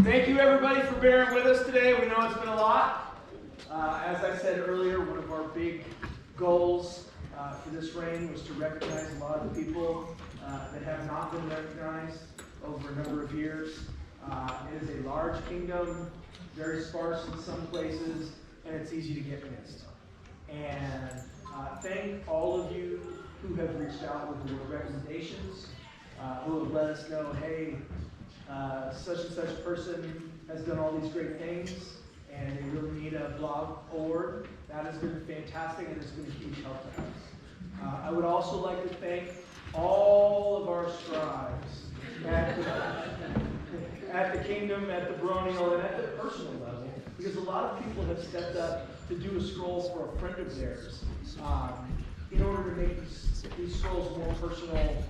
Thank you everybody for bearing with us today. We know it's been a lot. As I said earlier, one of our big goals for this reign was to recognize a lot of the people that have not been recognized over a number of years. It is a large kingdom, very sparse in some places, and it's easy to get missed. And thank all of you who have reached out with your recommendations, who have let us know, hey, such and such person has done all these great things, and they really need a blog org. That has been fantastic, and it's been a huge help to us. I would also like to thank all of our scribes at the kingdom, at the Barony, and at the personal level, because a lot of people have stepped up to do a scroll for a friend of theirs in order to make these scrolls more personal.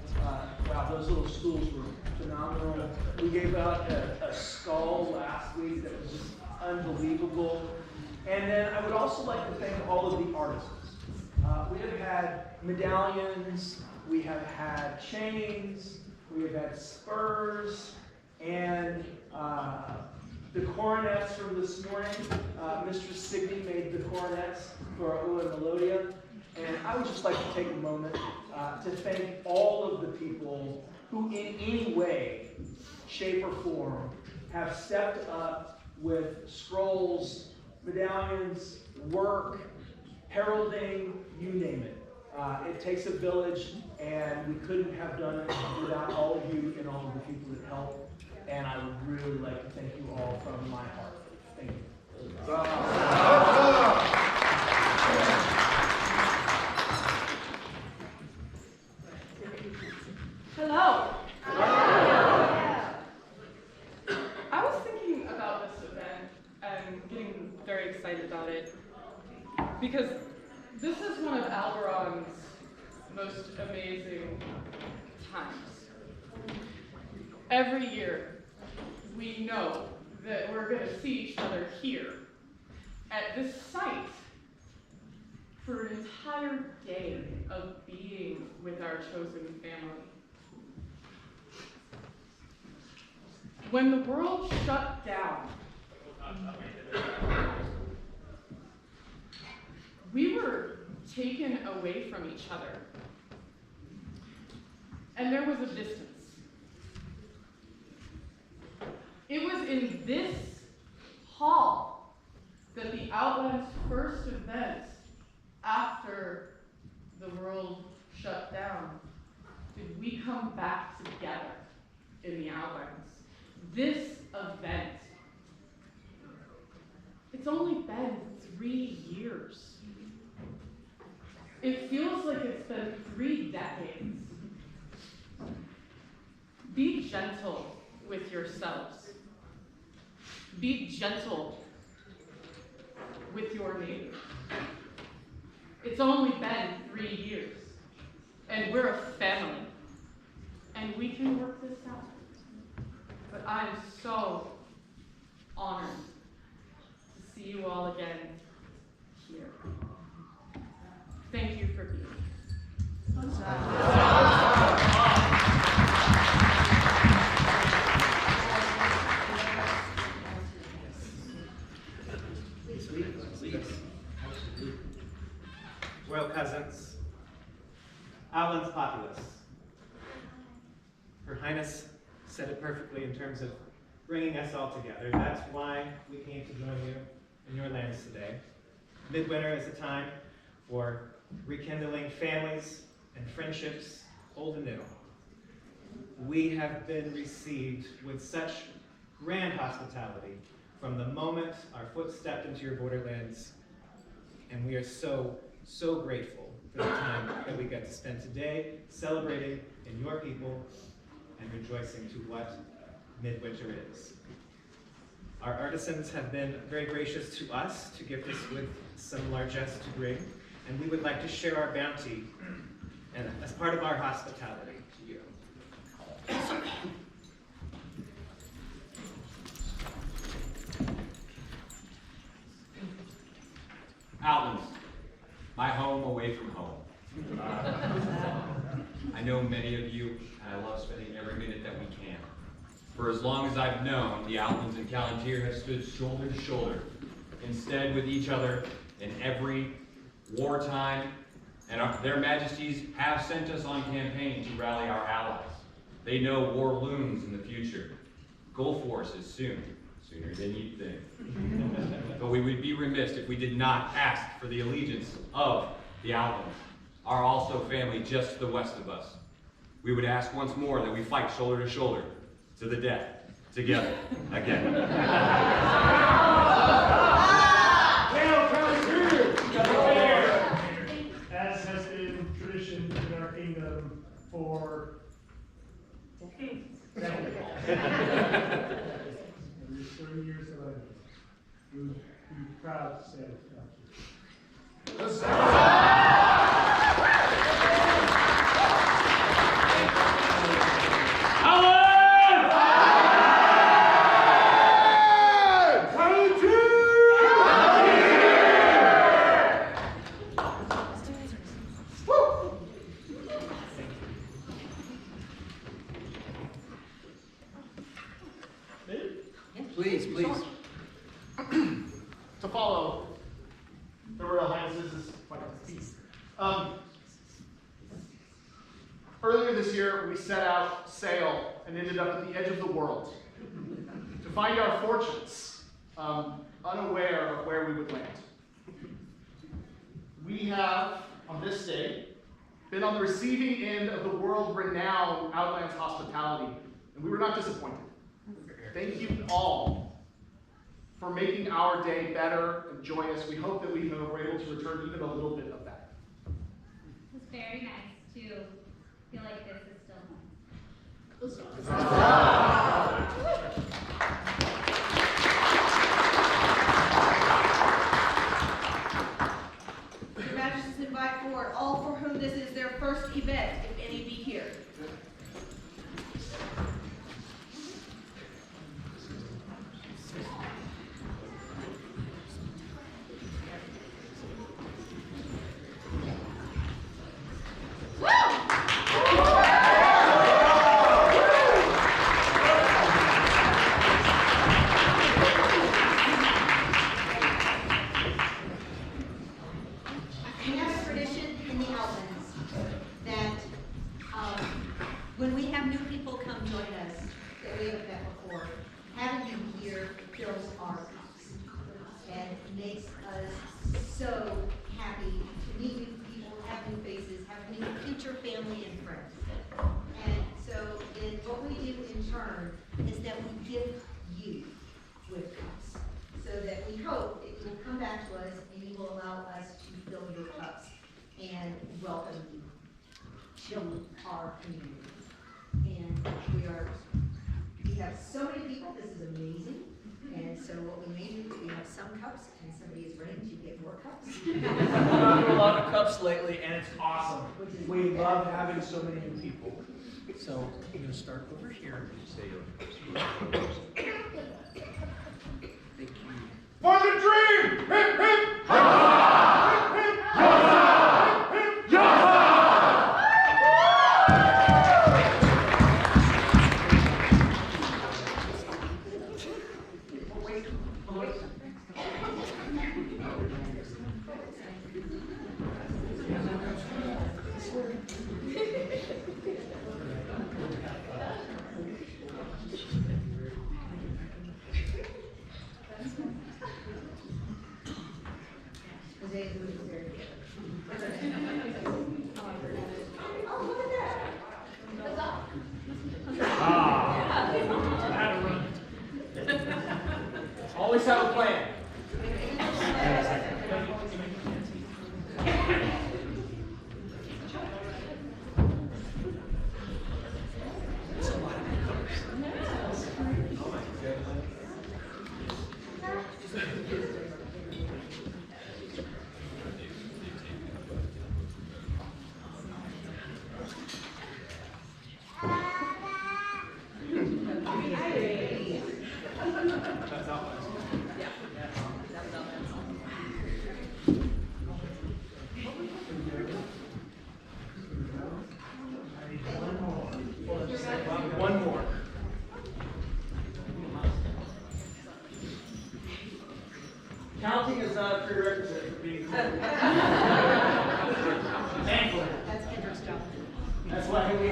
Wow, those little stools were phenomenal. We gave out a skull last week that was just unbelievable. And then I would also like to thank all of the artisans. We have had medallions, we have had chains, we have had spurs, and the coronets from this morning. Mistress Signy made the coronets for Ola and Melodia. And I would just like to take a moment to thank all of the people who in any way, shape, or form have stepped up with scrolls, medallions, work, heralding, you name it. It takes a village, and we couldn't have done it without all of you and all of the people that help. And I would really like to thank you all from my heart. Thank you. Hello. I was thinking about this event and getting very excited about it because this is one of al-Barran's most amazing times. Every year, we know that we're going to see each other here at this site for an entire day of being with our chosen family. When the world shut down, we were taken away from each other. And there was a distance. It was in this hall that the Outlands' first event after the world shut down did we come back together in the Outlands. This event, it's only been 3 years. It feels like it's been 3 decades. Be gentle with yourselves. Be gentle with your neighbor. It's only been 3 years, and we're a family, and we can work this out. But I'm so honored to see you all again here. Thank you for being here. Royal cousins, Outlands populace. Her Highness said it perfectly in terms of bringing us all together. That's why we came to join you in your lands today. Midwinter is a time for rekindling families and friendships, old and new. We have been received with such grand hospitality from the moment our foot stepped into your borderlands, and we are so grateful for the time that we get to spend today celebrating in your people and rejoicing to what Midwinter is. Our artisans have been very gracious to us to gift us with some largesse to bring, and we would like to share our bounty and as part of our hospitality to you. Outlands, my home away from home. I know many of you, and I love spending every minute that we can. For as long as I've known, the Outlands and Calontir have stood shoulder to shoulder, instead with each other in every wartime, and their Majesties have sent us on campaign to rally our allies. They know war looms in the future. Gulf Wars is soon, sooner than you'd think. But we would be remiss if we did not ask for the allegiance of the Outlands, our also family just to the west of us. We would ask once more that we fight shoulder to shoulder, to the death, together, again. As has been tradition in our kingdom for decades. 30 years of life. We'd be proud to say it. Please, please. To follow the Royal Highnesses is quite a feast. Earlier this year, we set out sail and ended up at the edge of the world to find our fortunes, unaware of where we would land. We have, on this day, been on the receiving end of the world-renowned Outlands hospitality, and we were not disappointed. Thank you all for making our day better and joyous. We hope that we were able to return even a little bit of that. It was very nice to feel like this is still home. Your Majesties invite forward all for whom this is their first event, if any be here. We have a tradition in the Outlands that when we have new people come join us that we haven't met before, having them here fills our cups and makes us so happy to meet new people, have new faces, have new future family and friends. And so what we do in turn is that we give you with cups, so that we hope that you will come back to us and you will allow us to fill your cups and welcome you to our community. And we have so many people, this is amazing. And so what we may do is we have some cups and somebody is ready to get more cups. We've done a lot of cups lately, and it's awesome. Which is We love having so many new people. So I'm going to start over here. For the dream! Hip, hip!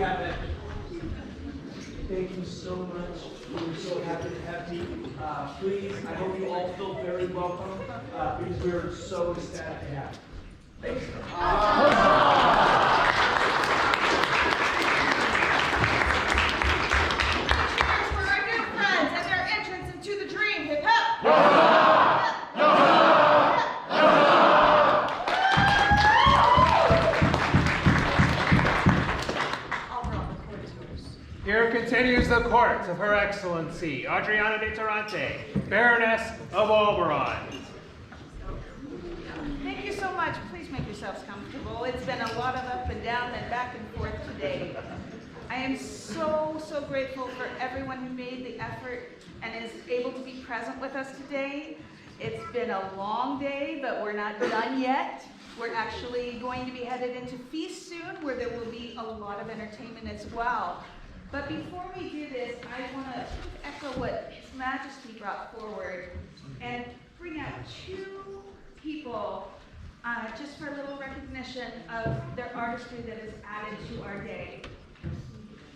have it. Thank you so much. We're so happy to have you. Please, I hope you all feel very welcome because we're so ecstatic to have you. Thanks. For our new friends and their entrance into the dream. Hip hop! Here continues the court of Her Excellency, Adriana de Tarante, Baroness of al-Barran. Thank you so much. Please make yourselves comfortable. It's been a lot of up and down and back and forth today. I am so grateful for everyone who made the effort and is able to be present with us today. It's been a long day, but we're not done yet. We're actually going to be headed into feast soon, where there will be a lot of entertainment as well. But before we do this, I want to echo what His Majesty brought forward and bring out two people just for a little recognition of their artistry that is added to our day.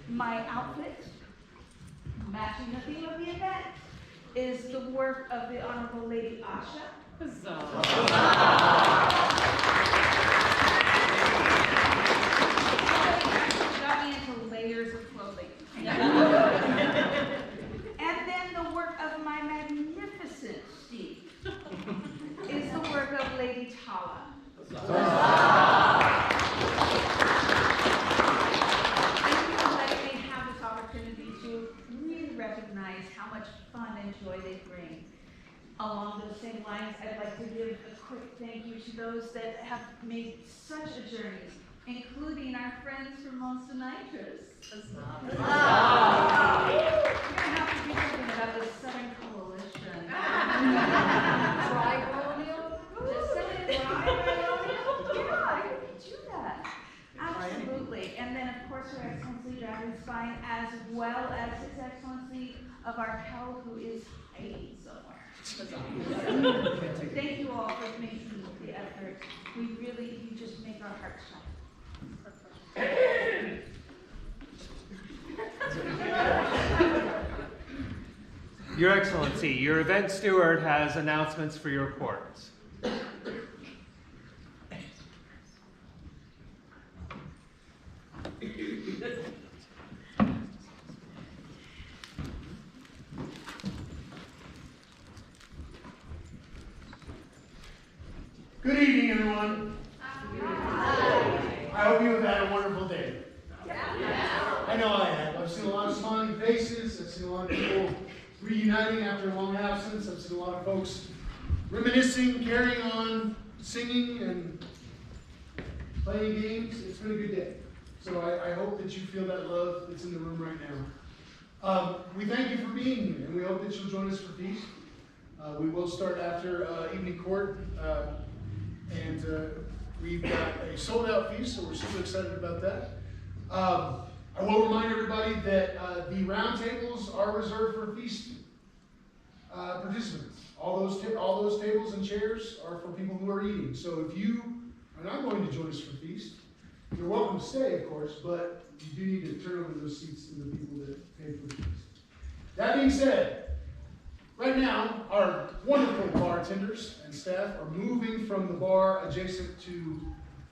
My outfit, matching the theme of the event, is the work of the Honorable Lady Asha. Got me into layers of clothing. And then the work of my magnificent steed is the work of Lady Tala. Thank you for letting me have this opportunity to really recognize how much fun and joy they bring. Along those same lines, I'd like to give a quick thank you to those that have made such a journey, including our friends from Monsternitros. We're gonna have to do something about this Southern Coalition. Tri-colonial? Just saying, tri-colonial? Yeah, I could do that. Absolutely. And then, of course, Her Excellency Dragon Spine, as well as His Excellency of our Kel, who is hiding somewhere. Thank you all for making the effort. You just make our hearts shine. Your Excellency, your event steward has announcements for your court. Good evening, everyone. I hope you have had a wonderful day. I know I have. I've seen a lot of smiling faces. I've seen a lot of people reuniting after a long absence. I've seen a lot of folks reminiscing, carrying on, singing, and playing games. It's been a good day. So I hope that you feel that love that's in the room right now. We thank you for being here, and we hope that you'll join us for feast. We will start after evening court. And we've got a sold-out feast, so we're super excited about that. I will remind everybody that the round tables are reserved for feast participants. All those tables and chairs are for people who are eating. So if you are not going to join us for feast, you're welcome to stay, of course, but you do need to turn over those seats to the people that paid for the feast. That being said, right now, our wonderful bartenders and staff are moving from the bar adjacent to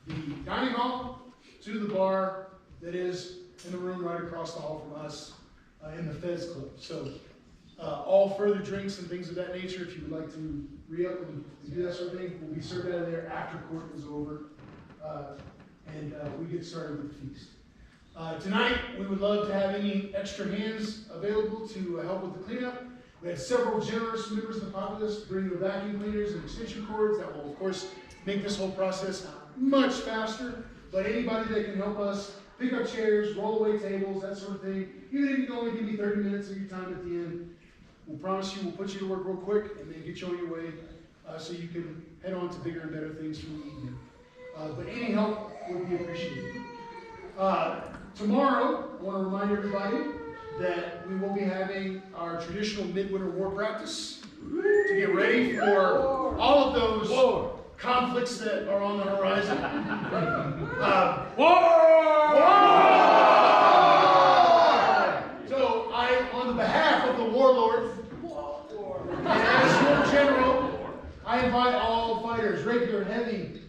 the dining hall to the bar that is in the room right across the hall from us in the Fez Club. So all further drinks and things of that nature, if you would like to re-up and do that sort of thing, will be served out of there after court is over and we get started with the feast. Tonight, we would love to have any extra hands available to help with the cleanup. We had several generous members of the populace bring their vacuum cleaners and extension cords. That will, of course, make this whole process much faster. But anybody that can help us pick up chairs, roll away tables, that sort of thing, even if you can only give me 30 minutes of your time at the end, we'll promise you we'll put you to work real quick and then get you on your way so you can head on to bigger and better things for the evening. But any help would be appreciated. Tomorrow, I want to remind everybody that we will be having our traditional midwinter war practice to get ready for all of those conflicts that are on the horizon. War! invite all fighters, regular, heavy,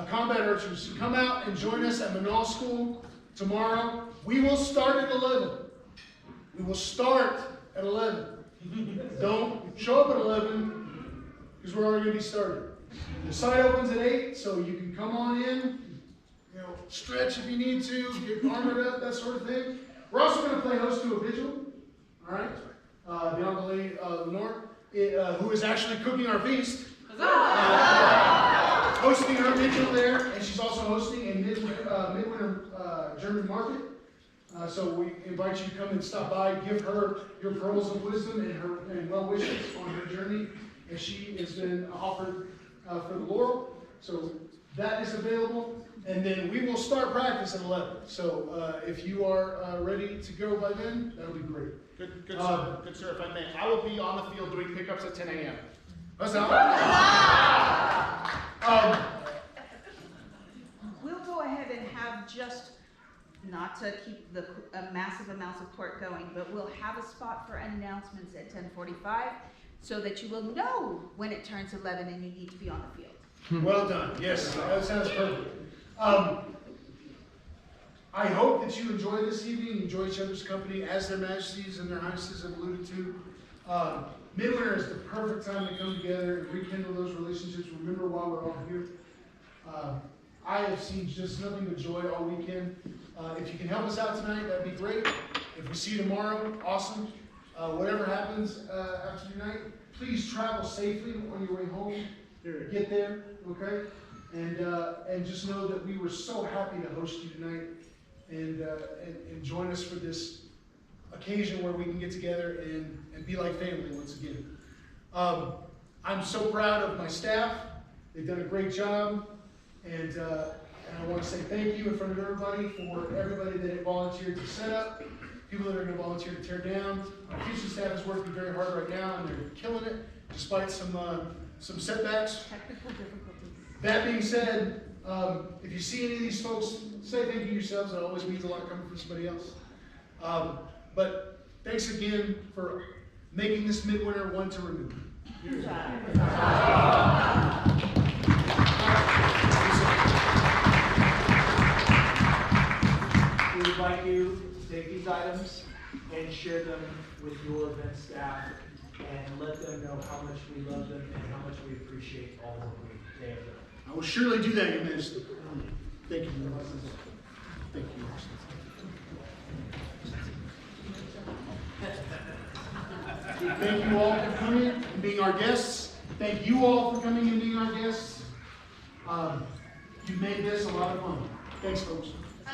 combat archers to come out and join us at Manal School tomorrow. We will start at 11. We will start at 11. Don't show up at 11 because we're already going to be started. The site opens at 8, so you can come on in, stretch if you need to, get armored up, that sort of thing. We're also going to play host to a vigil, all right? The Honorable Lenore, who is actually cooking our feast, hosting her vigil there, and she's also hosting a Midwinter German market. So we invite you to come and stop by, give her your pearls of wisdom and well wishes on her journey, as she has been offered for the laurel. So that is available, and then we will start practice at 11. So if you are ready to go by then, that'll be great. Good sir. Good sir, if I may. I will be on the field doing pickups at 10 a.m. That's not. We'll go ahead and have just, not to keep the massive amounts of court going, but we'll have a spot for announcements at 10:45 so that you will know when it turns 11 and you need to be on the field. Well done. Yes, that sounds perfect. I hope that you enjoy this evening, enjoy each other's company, as their Majesties and their Highnesses have alluded to. Midwinter is the perfect time to come together and rekindle those relationships. Remember why we're all here. I have seen just nothing but joy all weekend. If you can help us out tonight, that'd be great. If we see you tomorrow, awesome. Whatever happens after tonight, please travel safely on your way home. Get there, okay? And just know that we were so happy to host you tonight and join us for this occasion where we can get together and be like family once again. I'm so proud of my staff. They've done a great job. And I want to say thank you in front of everybody for everybody that volunteered to set up, people that are going to volunteer to tear down. Our kitchen staff is working very hard right now, and they're killing it despite some setbacks. Technical difficulties. That being said, if you see any of these folks, say thank you yourselves. It always means a lot coming from somebody else. But thanks again for making this Midwinter one to remember. We would like you to take these items and share them with your event staff and let them know how much we love them and how much we appreciate all the work they have done. I will surely do that, Your Majesty. Thank you. Thank you. Thank you all for coming and being our guests. Thank you all for coming and being our guests. You made this a lot of fun. Thanks, folks. I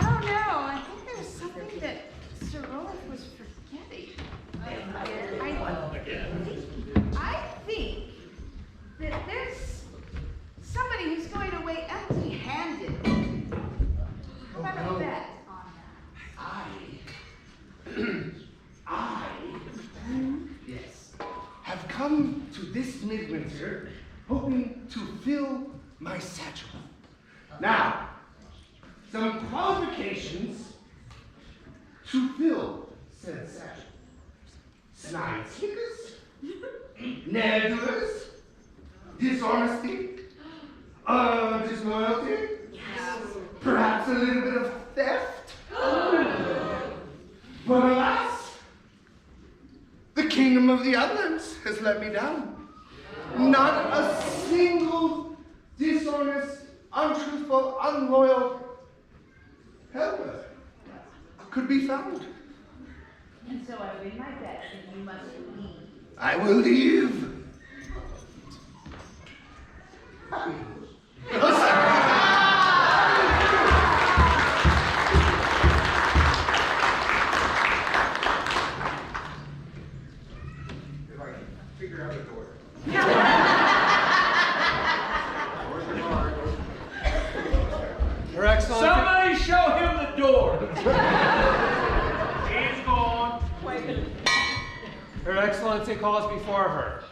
don't know. I think there's something that Sir Roloff was forgetting. I think that there's somebody who's going away empty-handed. How about a bet on I, yes, have come to this Midwinter hoping to fill my satchel. Now, some qualifications to fill said satchel. Snide slickers, ne'er-do-wells, dishonesty, disloyalty, perhaps a little bit of theft. But alas, the kingdom of the Outlands has let me down. Not a single dishonest, untruthful, unloyal helper could be found. And so I win my bet that you must leave. I will leave. Figure out a door. Her Excellency. Somebody show him the door. He's gone. Her Excellency calls before her,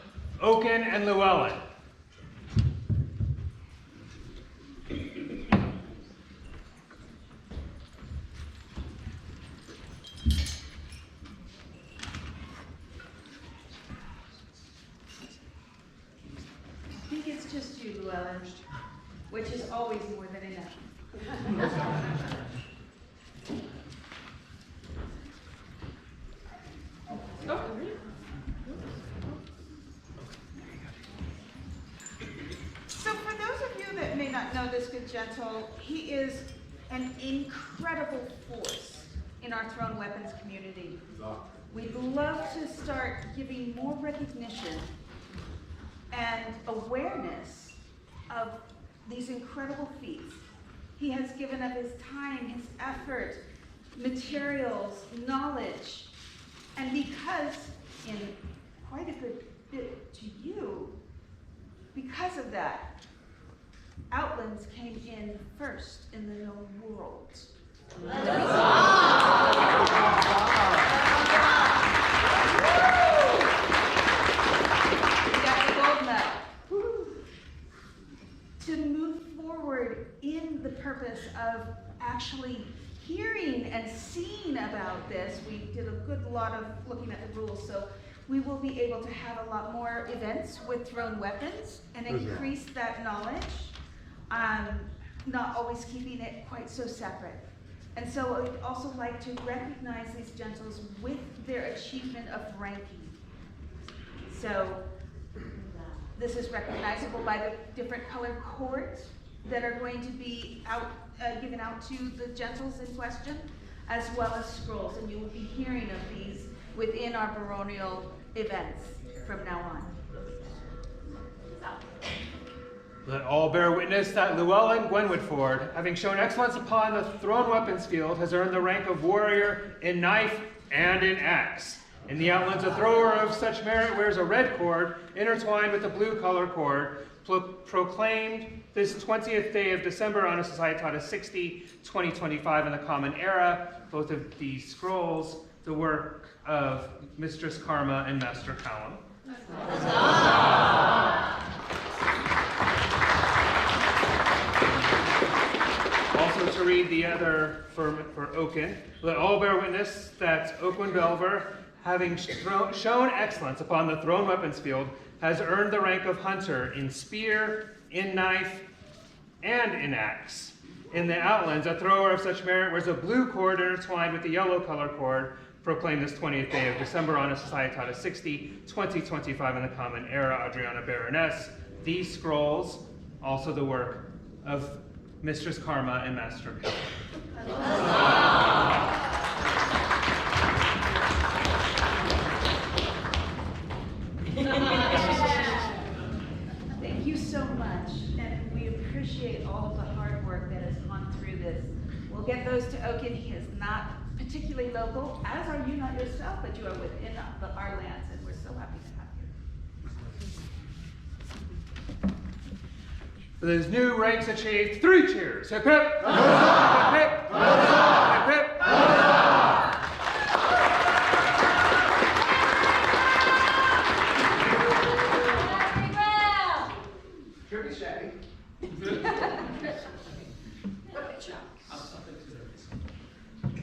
Oaken and Llewellyn. just you, Llewellyn, which is always more than enough. So for those of you that may not know this good gentle, he is an incredible force in our thrown weapons community. We'd love to start giving more recognition and awareness of these incredible feats. He has given up his time, his effort, materials, knowledge, and because, in quite a good bit to you, because of that, Outlands came in first in the known world. We got the gold medal. To move forward in the purpose of actually hearing and seeing about this, we did a good lot of looking at the rules, so we will be able to have a lot more events with thrown weapons and increase that knowledge, not always keeping it quite so separate. And so I would also like to recognize these gentles with their achievement of ranking. So this is recognizable by the different colored cords that are going to be given out to the gentles in question, as well as scrolls. And you will be hearing of these within our baronial events from now on. Let all bear witness that Llewellyn Gwenwoodford, having shown excellence upon the thrown weapons field, has earned the rank of warrior in knife and in axe. In the Outlands, a thrower of such merit wears a red cord intertwined with a blue color cord, proclaimed this 20th day of December on a Societate 60, 2025 in the Common Era. Both of these scrolls, the work of Mistress Karma and Master Callum. Also to read the other for Oaken, let all bear witness that Oaken Belver, having shown excellence upon the thrown weapons field, has earned the rank of hunter in spear, in knife, and in axe. In the Outlands, a thrower of such merit wears a blue cord intertwined with the yellow color cord, proclaimed this 20th day of December on a Societate 60, 2025 in the Common Era, Adriana Baroness. These scrolls, also the work of Mistress Karma and Master Callum. Thank you so much, and we appreciate all of the hard work that has gone through this. We'll get those to Oaken. He is not particularly local, as are you not yourself, but you are within our lands, and we're so happy to have you. For those new ranks achieved, 3 cheers. Hip hip! Hip hip! Hip hip! Trippy Shaggy.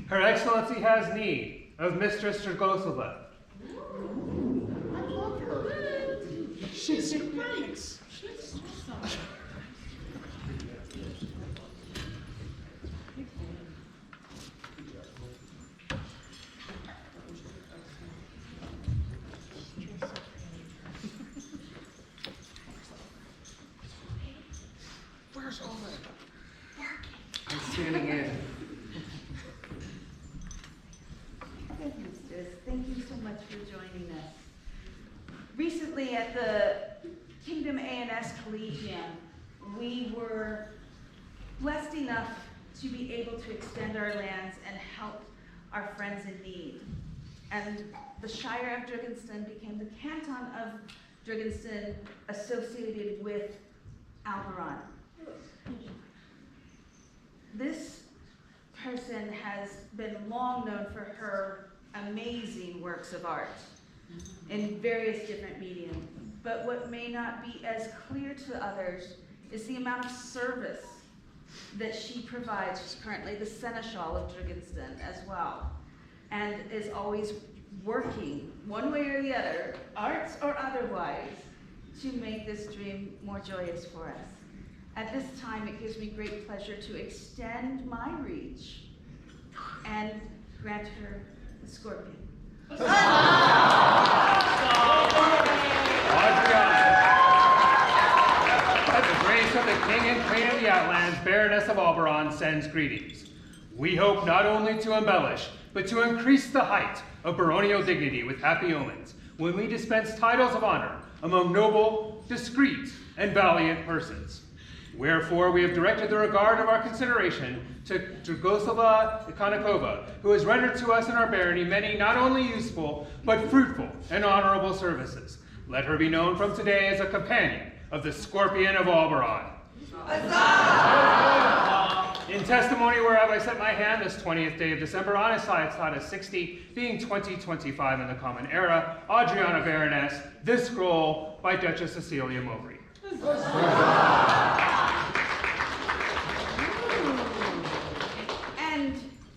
Her Excellency has need of Mistress Dragosova. I love her. She's great. Where's all that? I'm standing in. Thank you so much for joining us. Recently at the Kingdom A&S Collegium, we were blessed enough to be able to extend our lands and help our friends in need. And the Shire of Drugenston became the Canton of Drugenston associated with al-Barran. This person has been long known for her amazing works of art in various different mediums. But what may not be as clear to others is the amount of service that she provides. She's currently the Seneschal of Drugenston as well, and is always working, one way or the other, arts or otherwise, to make this dream more joyous for us. At this time, it gives me great pleasure to extend my reach and grant her the scorpion. By the grace of the King and Queen of the Outlands, Baroness of al-Barran sends greetings. We hope not only to embellish, but to increase the height of baronial dignity with happy omens when we dispense titles of honor among noble, discreet, and valiant persons. Wherefore, we have directed the regard of our consideration to Dragosova Ikonikova, who has rendered to us in our barony many not only useful, but fruitful and honorable services. Let her be known from today as a companion of the Scorpion of al-Barran. In testimony whereof I set my hand this 20th day of December on a side slot of 60, being 2025 in the Common Era, Adriana Baroness, this scroll by Duchess Cecilia Mowbray. And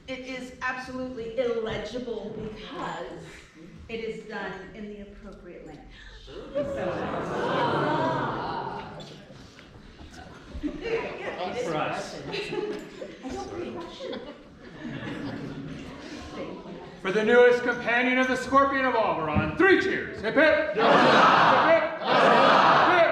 it is absolutely illegible because it is done in the appropriate language. For us. For the newest companion of the Scorpion of al-Barran, 3 cheers. Hip hip! Hip hip! Hip hip!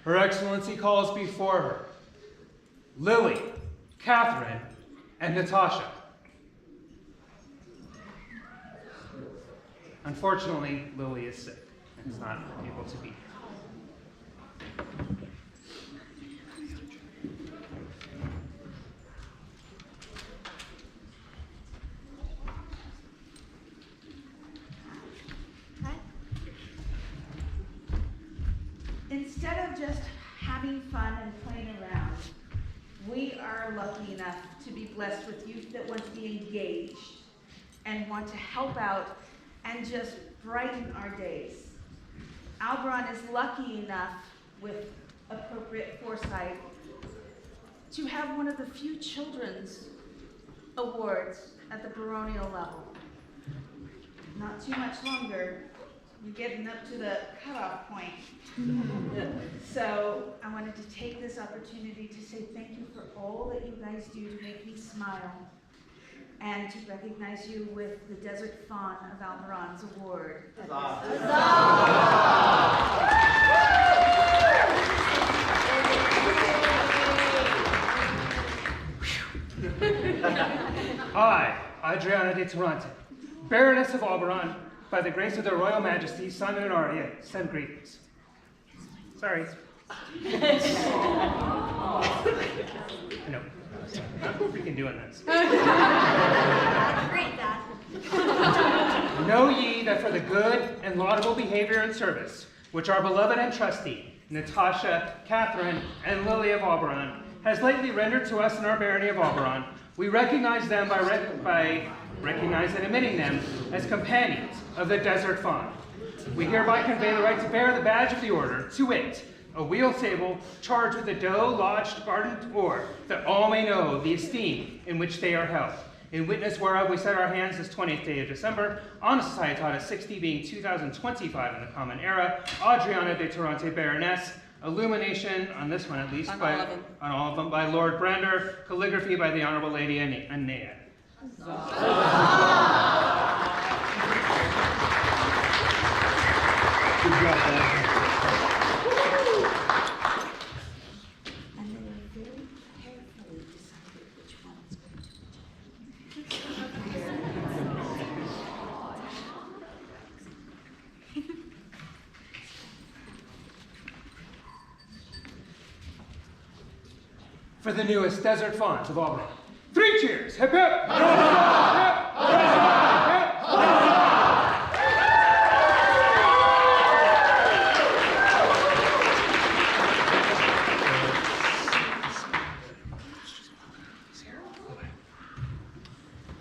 Her Excellency calls before her Lily, Catherine, and Natasha. Unfortunately, Lily is sick and is not able to be here. Instead of just having fun and playing around, we are lucky enough to be blessed with youth that want to be engaged and want to help out and just brighten our days. al-Barran is lucky enough, with appropriate foresight, to have one of the few children's awards at the baronial level. Not too much longer, we're getting up to the cutoff point. So I wanted to take this opportunity to say thank you for all that you guys do to make me smile, and to recognize you with the Desert Fawn of al-Barran's award. I, Adriana de Turante, Baroness of al-Barran, by the grace of their Royal Majesties, Simon and Arya, send greetings. Sorry. I know. I'm freaking doing this. Great, Dad. Know ye that for the good and laudable behavior and service, which our beloved and trustee, Natasha, Catherine, and Lily of al-Barran, has lately rendered to us in our barony of al-Barran, we recognize them by recognize and admitting them as companions of the Desert Fawn. We hereby convey the right to bear the badge of the order, to wit, a wheel table charged with a doe lodged ardent ore, that all may know the esteem in which they are held. In witness whereof we set our hands this 20th day of December, on a societat of 60 being 2025 in the Common Era, Adriana de Turante Baroness, illumination, on this one at least, on all of them, by Lord Brander, calligraphy by the Honorable Lady Anea. Good job, Dad. And they were very carefully decided which one is going to For the newest Desert Fawns of al-Barran. 3 cheers! Hip hip! Hip, hip, hip,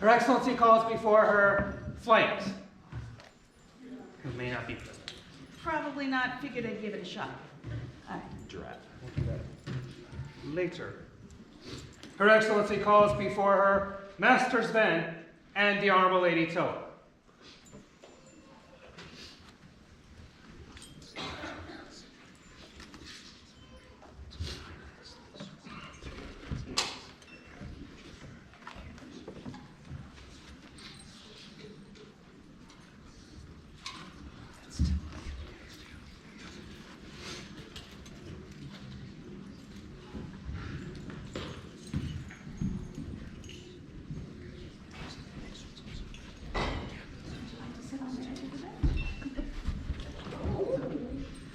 Her Excellency calls before her Flames, who may not be present. Probably not. Figured I'd give it a shot. All right. Giraffe. We'll do that later. Her Excellency calls before her Master Sven and the Honorable Lady Tilla.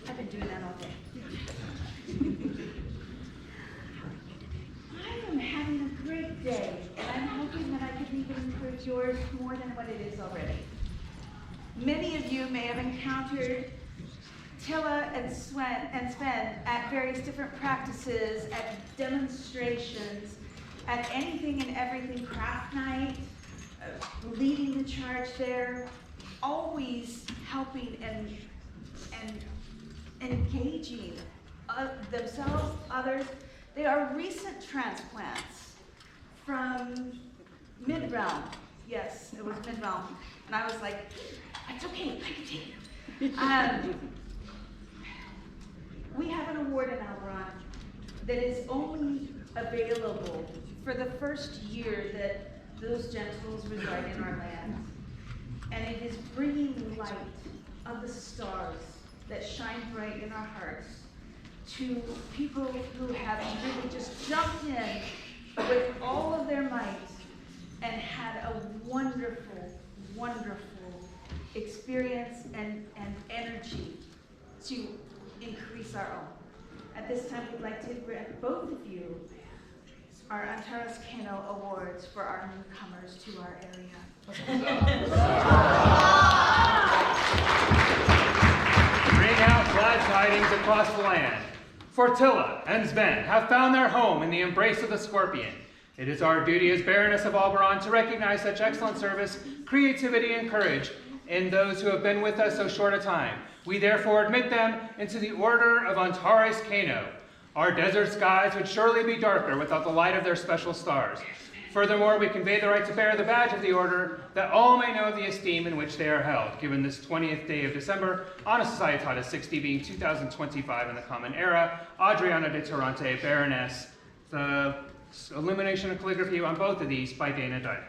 I've been doing that all day. I am having a great day, and I'm hoping that I can even improve yours more than what it is already. Many of you may have encountered Tilla and Sven at various different practices, at demonstrations, at anything and everything craft night, leading the charge there, always helping and engaging themselves, others. They are recent transplants from mid-realm. Yes, it was mid-realm. And I was like, it's okay, I can take it. We have an award in al-Barran that is only available for the first year that those gentles reside in our land. And it is bringing the light of the stars that shine bright in our hearts to people who have really just jumped in with all of their might and had a wonderful, wonderful experience and energy to increase our own. At this time, we'd like to grant both of you our Antares Kano Awards for our newcomers to our area. Bring out glad tidings across the land. For Tilla and Sven have found their home in the embrace of the scorpion. It is our duty as Baroness of al-Barran to recognize such excellent service, creativity, and courage in those who have been with us so short a time. We therefore admit them into the Order of Antares Kano. Our desert skies would surely be darker without the light of their special stars. Furthermore, we convey the right to bear the badge of the order, that all may know the esteem in which they are held, given this 20th day of December, on a Societas 60 being 2025 in the Common Era, Adriana de Torrente, Baroness, the illumination and calligraphy on both of these by Dana Dyke.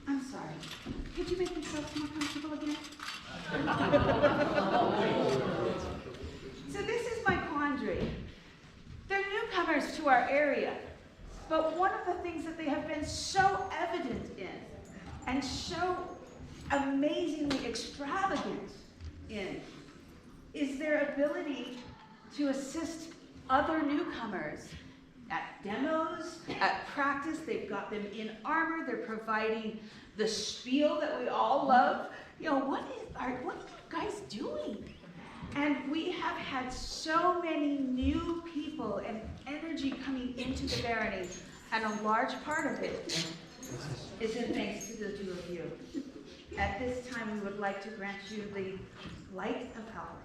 I'm sorry. Could you make yourself more comfortable again? So this is my quandary. They're newcomers to our area, but one of the things that they have been so evident in and so amazingly extravagant in is their ability to assist other newcomers at demos, at practice. They've got them in armor. They're providing the spiel that we all love. You know, what are you guys doing? And we have had so many new people and energy coming into the barony, and a large part of it is in thanks to the two of you. At this time, we would like to grant you the light of power.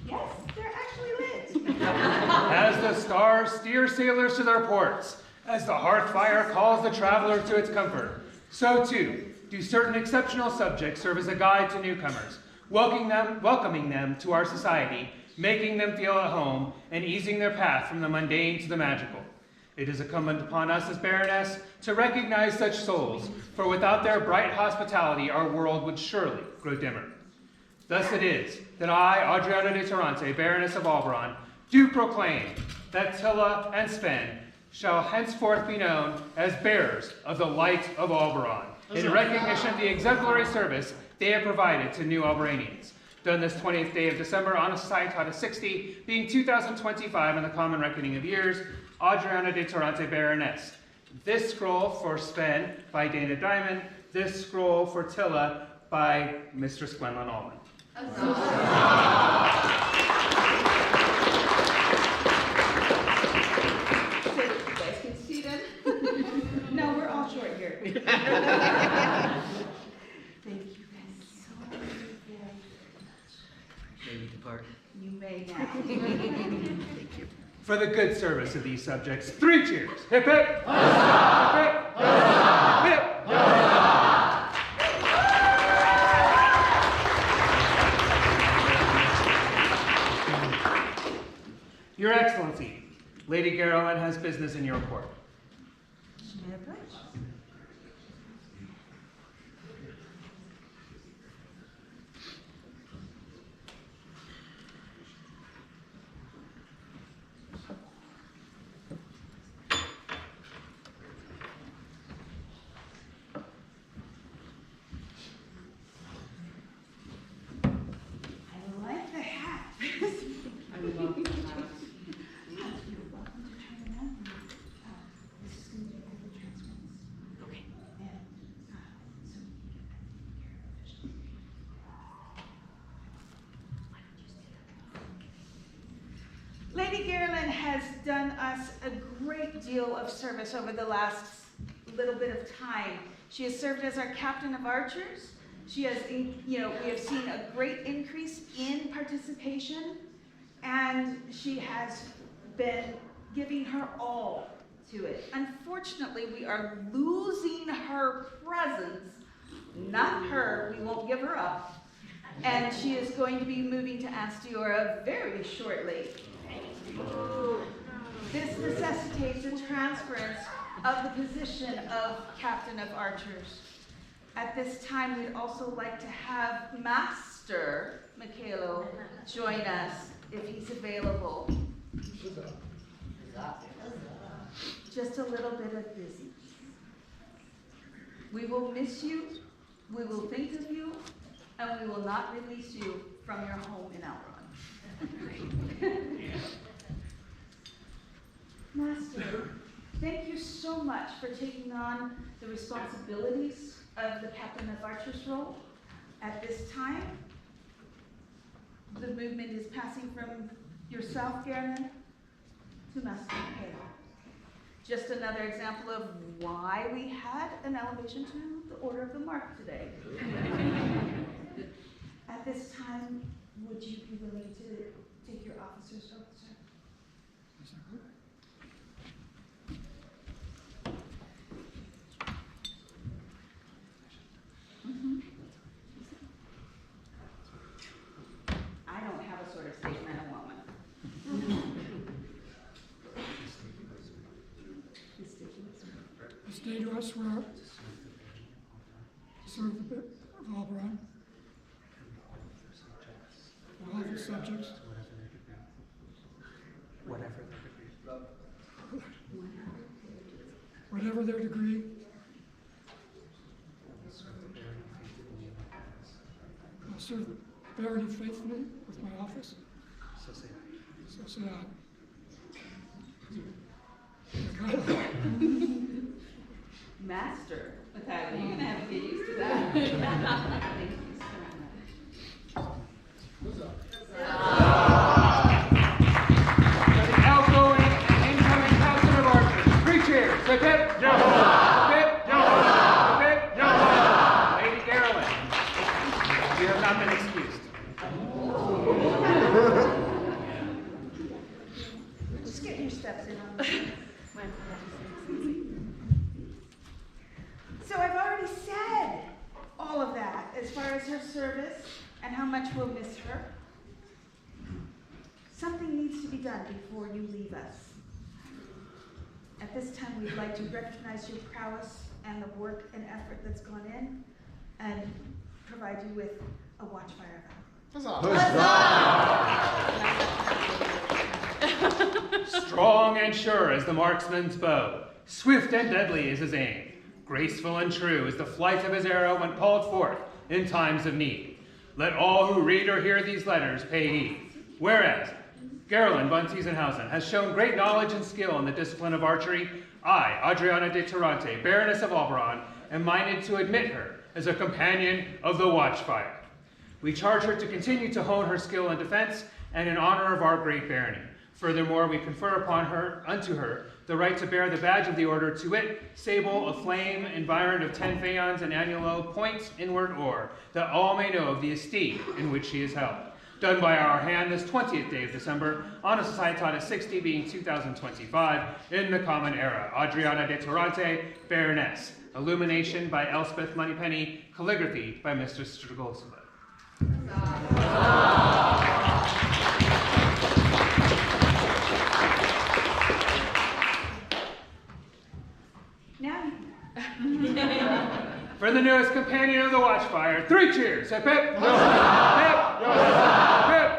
Yes, they're actually lit. As the stars steer sailors to their ports, as the hearth fire calls the traveler to its comfort, so too do certain exceptional subjects serve as a guide to newcomers, welcoming them to our society, making them feel at home, and easing their path from the mundane to the magical. It is incumbent upon us as Baroness to recognize such souls, for without their bright hospitality, our world would surely grow dimmer. Thus it is that I, Adriana de Torrente, Baroness of al-Barran, do proclaim that Tilla and Sven shall henceforth be known as bearers of the light of al-Barran, in recognition of the exemplary service they have provided to new Albaranians. Done this 20th day of December on a Societas 60, being 2025 in the common reckoning of years, Adriana de Torrente, Baroness. This scroll for Sven by Dana Diamond, this scroll for Tilla by Mistress Gwendolyn Allman. For the good service of these subjects, 3 cheers. Hip hip! Hip hip! Hip hip! Your Excellency, Lady Geraldine has business in your court. I like the hat. I love that. Lady Geraldine has done us a great deal of service over the last little bit of time. She has served as our captain of archers. She has, we have seen a great increase in participation, and she has been giving her all to it. Unfortunately, we are losing her presence. Not her, we won't give her up. And she is going to be moving to Astiora very shortly. This necessitates a transference of the position of Captain of Archers. At this time, we'd also like to have Master Michaelo join us if he's available. Just a little bit of business. We will miss you, we will think of you, and we will not release you from your home in Outlands. Master, thank you so much for taking on the responsibilities of the Captain of Archers role. At this time, the movement is passing from yourself, Geraldine, to Master Michaelo. Just another example of why we had an elevation to the Order of the Mark today. At this time, would you be willing to take your officer's oath, sir? I don't have a sort of statement, I don't want one. This day do I swear to serve the bit of al-Barran, all of his subjects, whatever their degree, I'll serve the Barony faithfully with my office. So say I. Master, Michaelo, you're gonna have to get used to that. Thank you so much. For the outgoing and incoming Captain of Archers, 3 cheers. Hip hip! Hip hip! Hip hip! Lady Geraldine, you have not been excused. Just get your steps in on this. So I've already said all of that as far as her service and how much we'll miss her. Something needs to be done before you leave us. At this time, we'd like to recognize your prowess and the work and effort that's gone in and provide you with a watchfire vow. Strong and sure as the marksman's bow, swift and deadly is his aim, graceful and true is the flight of his arrow when called forth in times of need. Let all who read or hear these letters pay heed. Whereas Geraldine von Tiesenhausen has shown great knowledge and skill in the discipline of archery, I, Adriana de Tarante, Baroness of al-Barran, am minded to admit her as a companion of the Watchfire. We charge her to continue to hone her skill in defense and in honor of our great barony. Furthermore, we confer upon her, unto her, the right to bear the badge of the order, to wit, sable, aflame, environed of 10 phaons and annulo, points, inward oar, that all may know of the esteem in which she is held. done by our hand this 20th day of December on a Societatis 60 being 2025 in the Common Era. Adriana de Torrente, Baroness. Illumination by Elspeth Moneypenny. Calligraphy by Mr. Strigosova. Now, For the newest companion of the watchfire, 3 cheers. Hip hip. Hip hip. Hip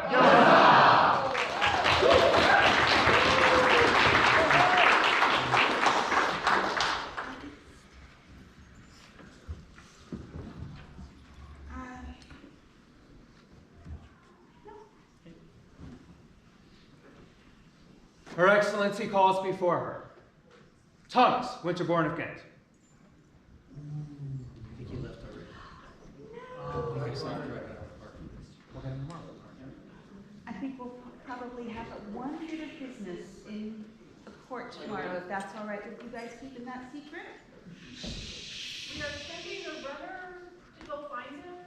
Her Excellency calls before her. Thomas, Winterborn of Ghent. I think we'll probably have one bit of business in the court tomorrow, if that's all right with you guys keeping that secret? We are sending a runner to go find him.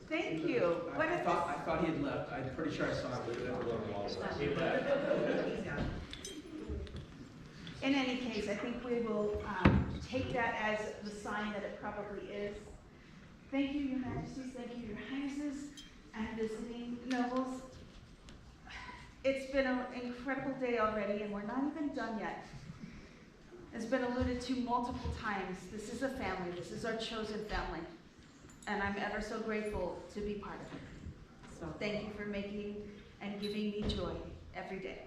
Thank you. What is I thought he had left. I'm pretty sure I saw him. In any case, I think we will take that as the sign that it probably is. Thank you, Your Majesties, thank you, Your Highnesses, and visiting nobles. It's been an incredible day already, and we're not even done yet. It's been alluded to multiple times. This is a family, this is our chosen family, and I'm ever so grateful to be part of it. So thank you for making and giving me joy every day.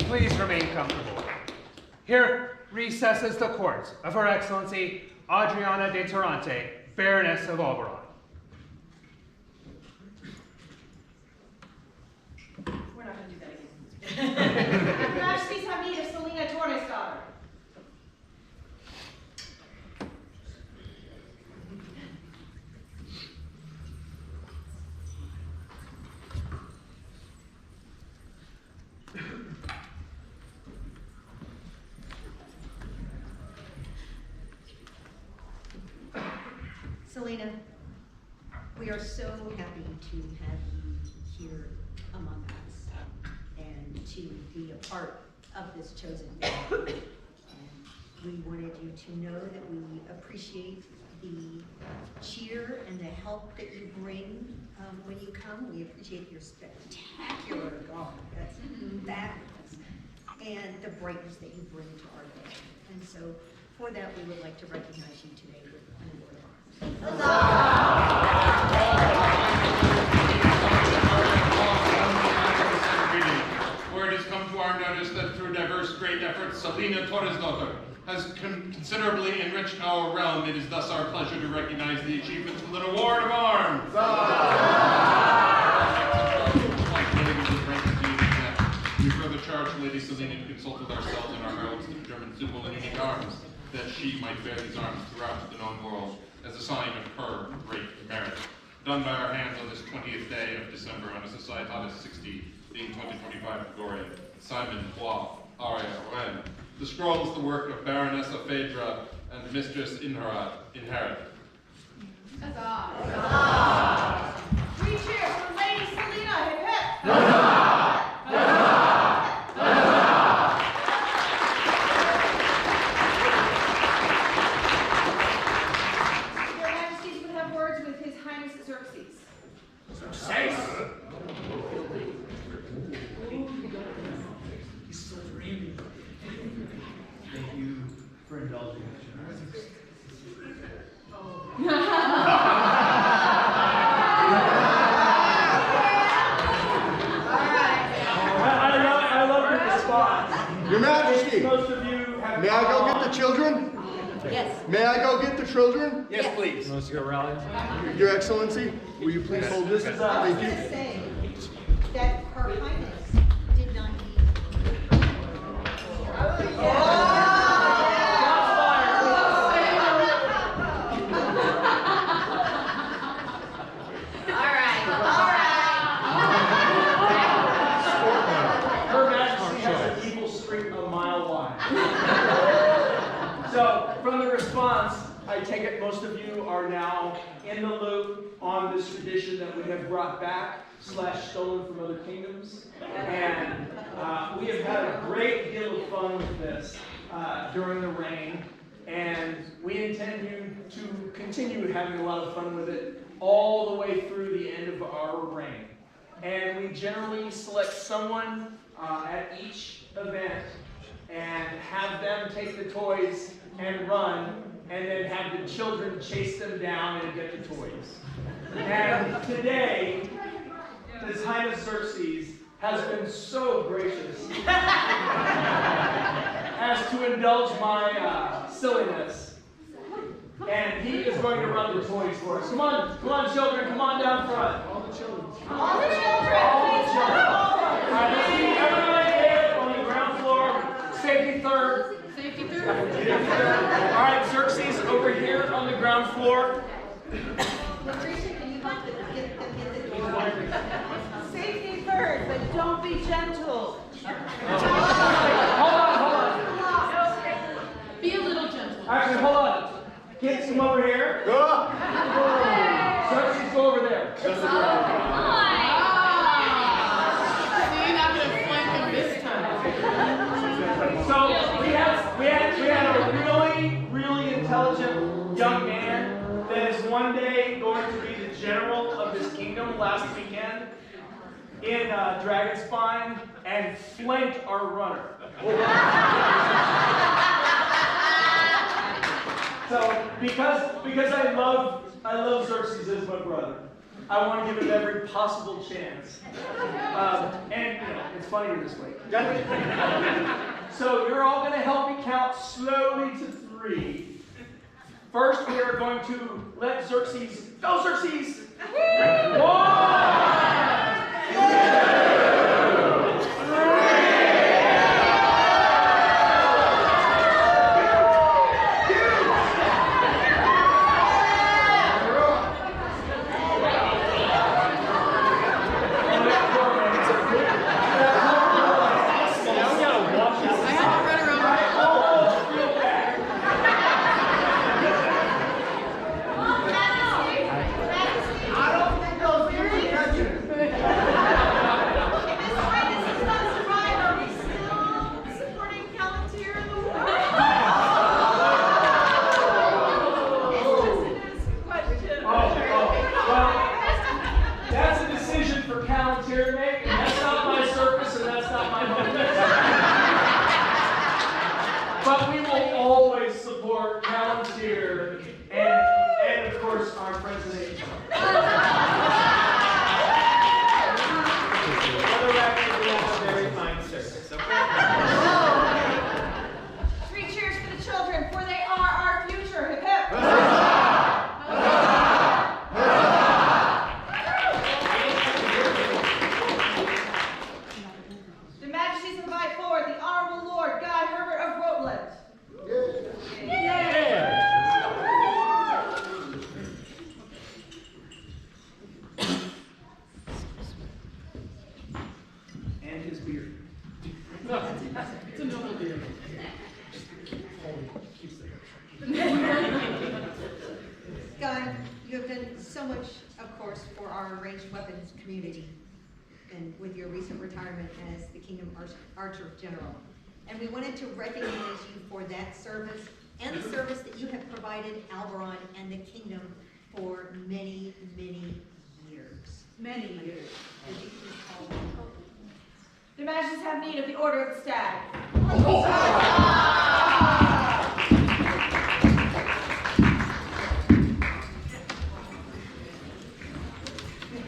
Please remain comfortable. Here recesses the court of Her Excellency Adriana de Torrente, Baroness of al-Barran. We're not going to do that again. Your Majesties have need of Selena Torres' daughter. Selena, we are so happy to have you here among us and to be a part of this chosen family. And we wanted you to know that we appreciate the cheer and the help that you bring when you come. We appreciate your spectacular garb, that's fabulous, and the brightness that you bring to our day. And so for that, we would like to recognize you today with an award of honor. Word has come to our notice that through diverse great efforts, Selena Torres' daughter has considerably enriched our realm. It is thus our pleasure to recognize the achievements with an award of arms. We further charge Lady Selena to consult with ourselves and our heralds to determine suitable and unique arms, that she might bear these arms throughout the known world as a sign of her great merit. Done by our hands on this 20th day of December on a Societatis 60, being 2025 Gregorian. Simon Bois, Aria Ren. The scroll is the work of Baronessa Phaedra and Mistress Inherit. Huzzah! 3 cheers for Lady Selena. Hip hip. Your Majesties would have words with His Highness Xerxes. He's still dreaming. Thank you for indulging me. I love your response. Your Majesty, Most of you have. may I go get the children? Yes. May I go get the children? Yes, please. Your Excellency, will you please hold this? I was Thank going you. to say that Her Highness did not need. Her Majesty has an evil streak a mile wide. So, from the response, I I take it most of you are now in the loop on this tradition that we have brought back / stolen from other kingdoms. And we have had a great deal of fun with this during the reign. And we intend to continue having a lot of fun with it all the way through the end of our reign. And we generally select someone at each event and have them take the toys and run, and then have the children chase them down and get the toys. And today, His Highness Xerxes has been so gracious as to indulge my silliness. And he is going to run the toys for us. Come on, children, come on down front. All the children. All the children, All the please. children. All right, let's see everybody there on the ground floor. Safety third. Safety third. All right, Xerxes over here on the ground floor. Patricia, can you help them get the door? Safety third, but don't be gentle. Hold on. Be a little gentle. Actually, hold on. Kids, come over here. Xerxes, go over there. See, you're not gonna flank him this time. So we had a really intelligent young man that is one day going to be the general of this kingdom last weekend in Dragonspine and flanked our runner. So because I love Xerxes as my brother, I want to give him every possible chance. And it's funnier this way. So you're all going to help me count slowly to 3. First, we are going to let Xerxes go. Xerxes! 1, 2, 3 cheers for the children, for they are our future. Hip hip. The Majesties invite forward the Honorable Lord Guy Herbert of Rutland. and his beard. It's a noble beard. Guy, you have done so much, of course, for our ranged weapons community, and with your recent retirement as the Kingdom Archer General. And we wanted to recognize you for that service and the service that you have provided al-Barran and the Kingdom for many, many years. Many years. Would you please call them? The Majesties have need of the Order of the Stag.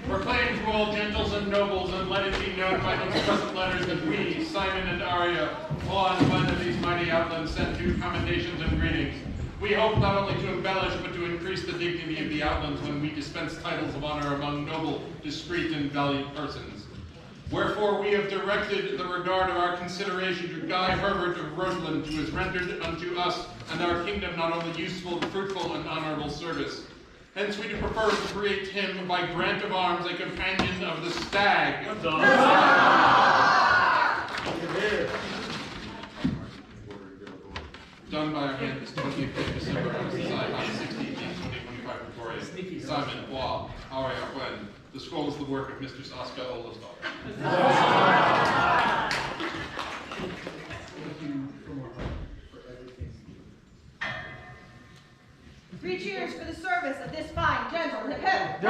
Proclaim to all gentles and nobles, and let it be known by these present letters that we, Simon and Arya, all on one of these mighty outlands, send you commendations and greetings. We hope not only to embellish, but to increase the dignity of the outlands when we dispense titles of honor among noble, discreet, and valiant persons. Wherefore we have directed the regard of our consideration to Guy Herbert of Rutland, who has rendered unto us and our kingdom not only useful, fruitful, and honorable service. Hence we do prefer to create him by grant of arms a companion of the stag. Done by our hand this 25th December, as I The scroll is the work of Mistress Oscar Olafsdal. Thank you from our heart for everything. 3 cheers for the service of this fine, gentle, hip hip.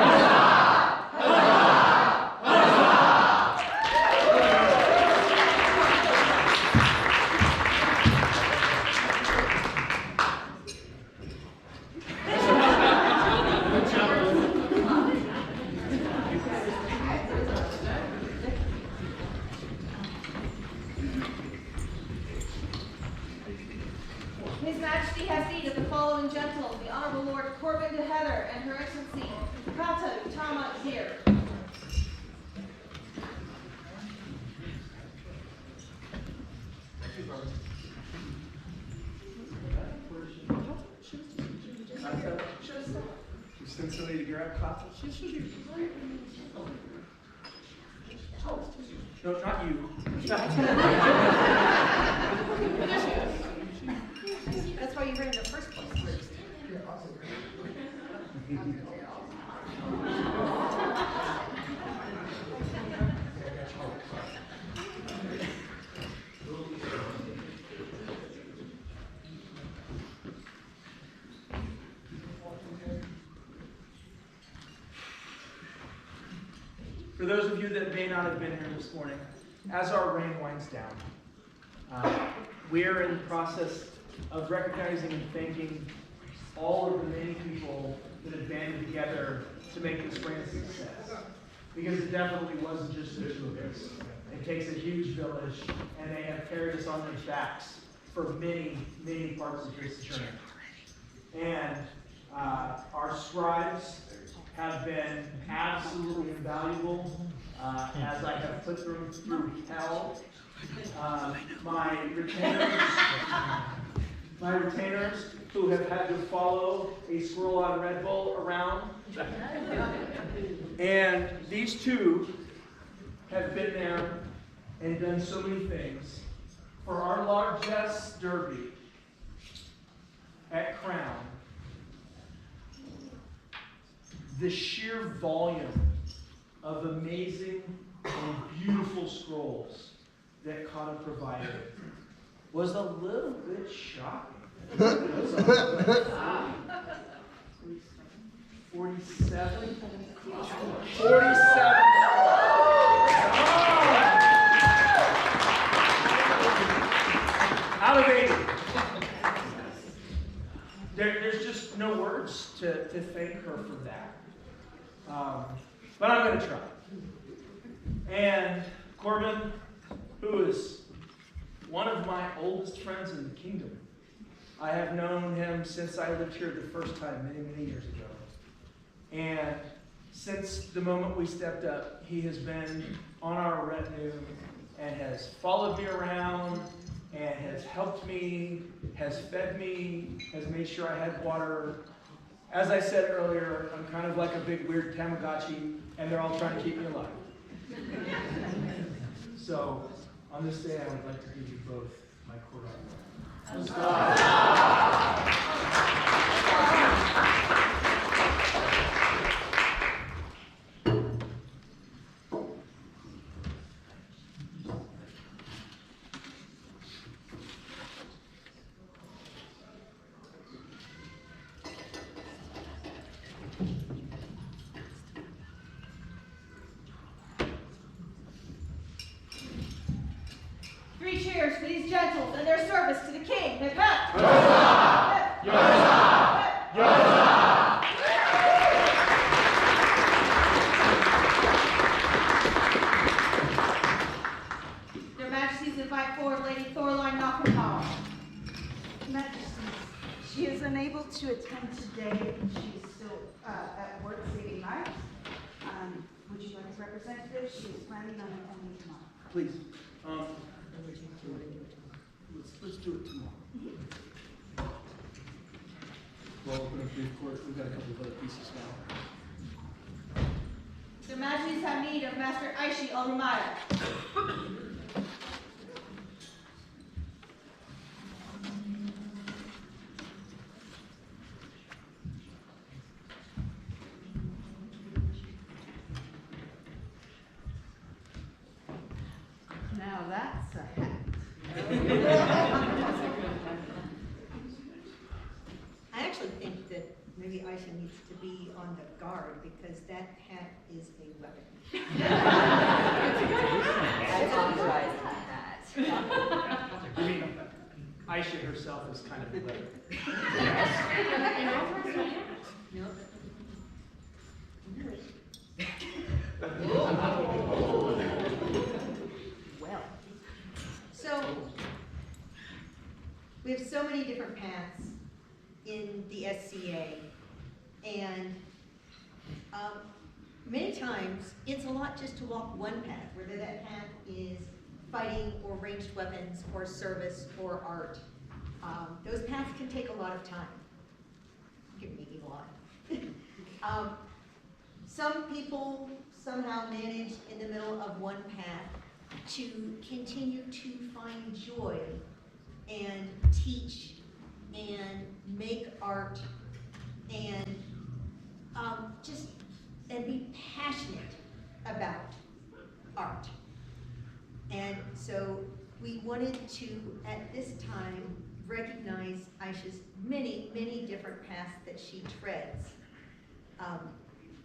His Majesty has need of the following gentlemen, the Honorable Lord Corbin de Heather and Her Excellency Kata Tama here. You send somebody to grab coffee? No, not you. That's why you ran in the first place. For those of you that may not have been here this morning, as our rain winds down, we're in the process of recognizing and thanking all of the many people that have banded together to make this rain a success. Because it definitely wasn't just the two of us. It takes a huge village, and they have carried us on their backs for many, many parts of this journey. And our scribes have been absolutely invaluable as I have put them through hell. My retainers who have had to follow a squirrel on Red Bull around. And these two have been there and done so many things. For our largesse derby at Crown, the sheer volume of amazing and beautiful scrolls that Kata provided was a little bit shocking. 47? 47. Out of 80. There's just no words to thank her for that. But I'm going to try. And Corbin, who is one of my oldest friends in the kingdom. I have known him since I lived here the first time, many, many years ago. And since the moment we stepped up, he has been on our retinue and has followed me around and has helped me, has fed me, has made sure I had water. As I said earlier, I'm kind of like a big weird Tamagotchi, and they're all trying to keep me alive. So, on this day, I would like to give you both my quarter. Three cheers for these gentles and their service to the king. Hip hip. Their Majesties invite forward Lady Thorline Knockenhall. Majesties, she is unable to attend today. She's still at work saving lives. Would you like a representative? She is planning on attending tomorrow. Please. Let's do it tomorrow. Well, open up brief court. We've got a couple of other pieces now. Their Majesties have need of Master Aishi al-Rumaya. that's a hat. I actually think that maybe Aisha needs to be on the guard because that hat is a weapon. That's authorized hat. I mean, Aisha herself is kind of a weapon. No. Well, so we have so many different paths in the SCA, and many times it's a lot just to walk one path, whether that path is fighting or ranged weapons or service or art. Those paths can take a lot of time. Give me evil eye. Some people somehow manage in the middle of one path to continue to find joy and teach and make art and and be passionate about art. And so we wanted to, at this time, recognize Aisha's many, many different paths that she treads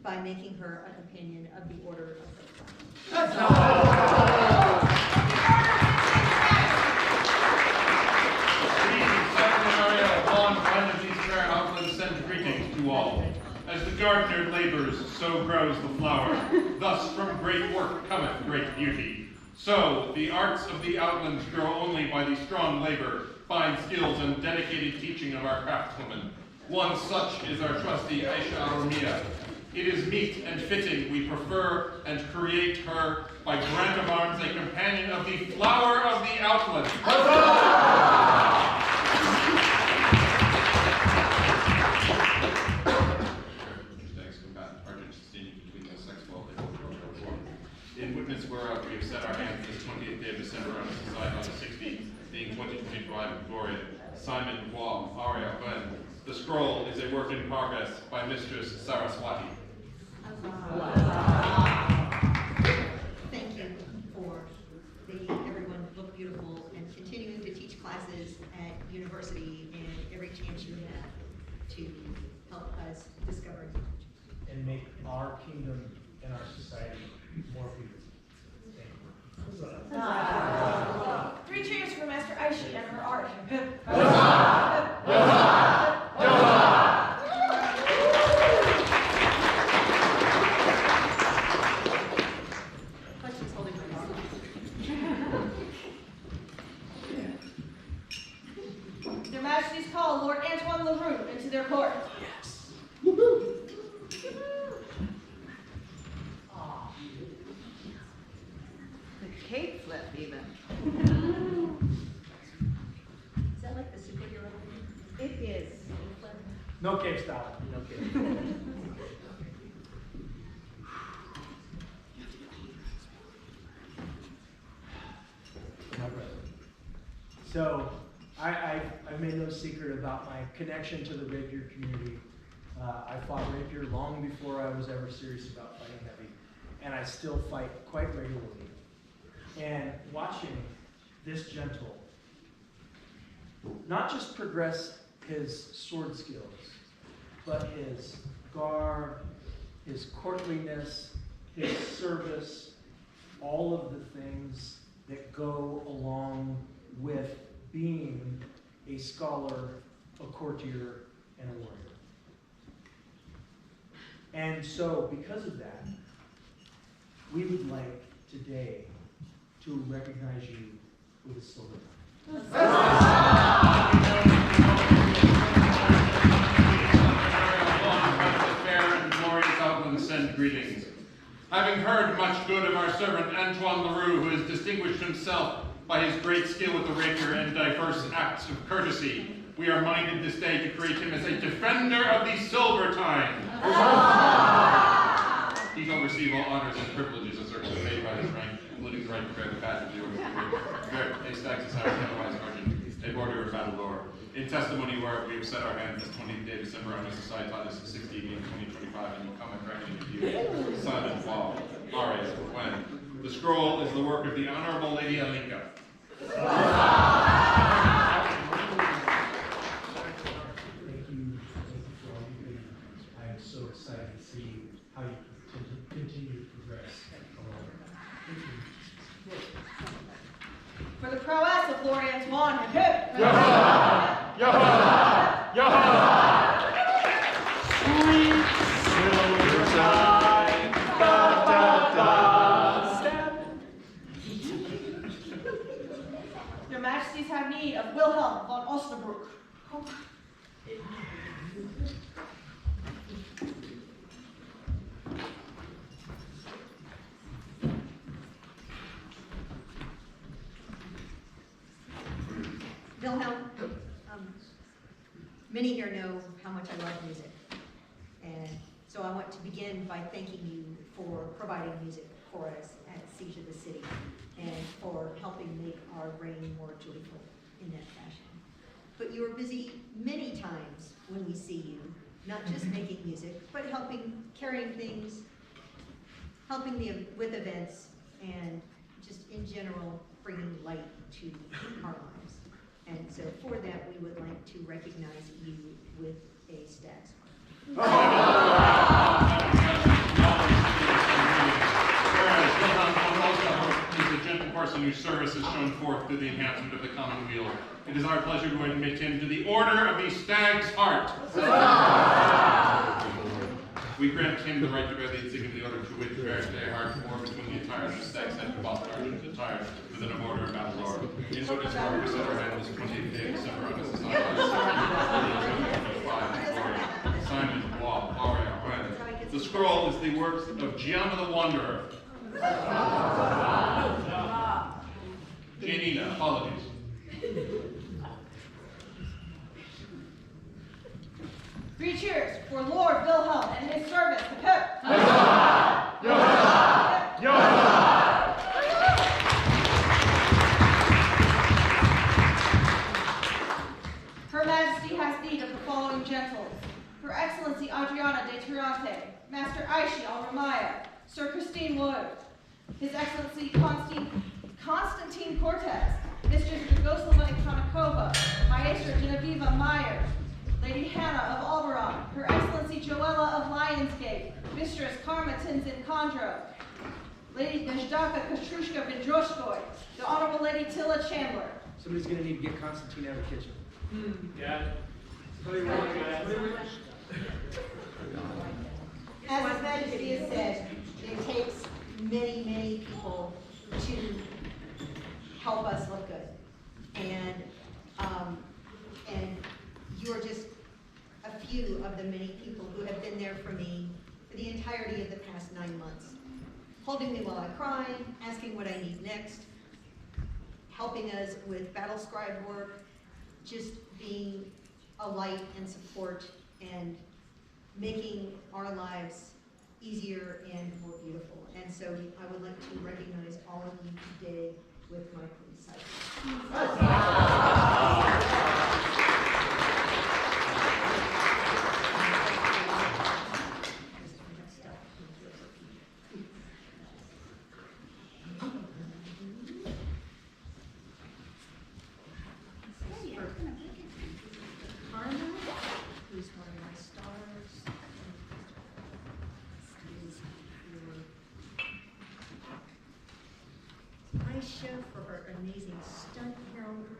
by making her a companion of the Order of the Outlands send greetings to all. As the gardener labors, so grows the flower. Thus from great work cometh great beauty. So the arts of the Outlands grow only by the strong labor, fine skills, and dedicated teaching of our craftswomen. One such is our trustee Aisha Arumia. It is meet and fitting we prefer and create her by grant of arms a companion of the flower of the Outlands. In witness whereof we have set our hands this 20th day of December on the society on the 16th, being 2025 Gloria, Simon Wong, Aria Glenn. The scroll is a work in progress by Mistress Saraswati. Thank you for making everyone look beautiful and continuing to teach classes at university and every chance you have to help us discover And make our kingdom and our society more beautiful. Thank you. 3 cheers for Master Aisha and her art. Their Majesties call Lord Antoine LaRue into their court. Yes. The cape flip even. Is that like the superhero? It is. No cape style. No cape. So, I've made no secret about my connection to the rapier community. I fought rapier long before I was ever serious about fighting heavy, and I still fight quite regularly. And watching this gentle not just progress his sword skills, but his garb, his courtliness, his service, all of the things that go along with being a scholar, a courtier, and a warrior. And so, because of that, we would like today to recognize you with a silver tongue. Fair and glorious Outlands send greetings. Having heard much good of our servant Antoine LaRue, who has distinguished himself by his great skill with the rapier and diverse acts of courtesy, we are minded this day to create him as a defender of the silver time. He shall receive all honors and privileges asserted made by his rank, including the right to bear the badge of the order of the Great. A stag society, otherwise argent, a border of battle lore. In testimony whereof we have set our hands this 20th day of December on the society on this 16th in 2025, and you come and reckoning with you. Simon Wall, Aria Gwen, The scroll is the work of the Honorable Lady Alinka. Thank you for all you do. I am so excited to see how you continue to progress along. Thank you. For the prowess of Lord Antoine, hip! Yaha! Yaha! Yaha! Sweet silver tide, da da da. Your Majesties have need of Wilhelm von Osnabrück. Wilhelm, many here know how much I love music. And so I want to begin by thanking you for providing music for us at Siege of the City and for helping make our reign more joyful in that fashion. But you are busy many times when we see you, not just making music, but carrying things, helping with events, and just in general bringing light to our lives. And so for that, we would like to recognize you with a stag's Whereas Wilhelm von Osnabrück is the gentle person whose service has shown forth through the enhancement of the commonweal, it is our pleasure to admit him to the Order of the Stag's Heart. We grant him the right to bear the insignia of the order to which bears their heart war between the attire of the stag's head and boss sergeant attire within a order of battle lord. In so does our set our hand this 28th day of December on this Simon, Wall, Aria, Ren. The scroll is the works of Gianna the Wanderer. Janina, apologies. Three cheers for Lord Wilhelm and his service. Hip! Her Majesty has need of the following gentles: Her Excellency Adriana de Tirante, Master Aishi Alramaya, Sir Christine Wood, His Excellency Constantine Cortez, Mistress Dragoslava Ikonikova, Maestra Genevieve Meyer, Lady Hannah of al-Barran, Her Excellency Joella of Lionsgate, Mistress Karma Tinzin Kondro, Lady Neždaka Kostrushka Vindroshkoy, the Honorable Lady Tilla Chandler. Somebody's gonna need to get Constantine out of the kitchen. Yeah. As His Majesty has said, it takes many, many people to help us look good. And you're just a few of the many people who have been there for me for the entirety of the past 9 months. Holding me while I cry, asking what I need next, helping us with battle scribe work, just being a light and support and making our lives easier and more beautiful. And so I would like to recognize all of you today with my police who's one of my stars. Aisha for her amazing stunt heraldry.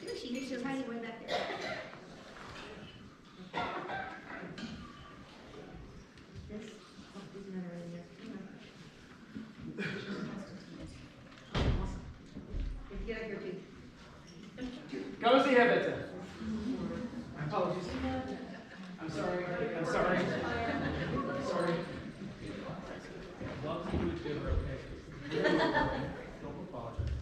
There she is, she's hiding way back there. This, isn't that already there? Awesome. Get up here too. Come see her better. My apologies. I'm sorry. I'm sorry. I'm sorry. Love to do it good, okay? Don't apologize.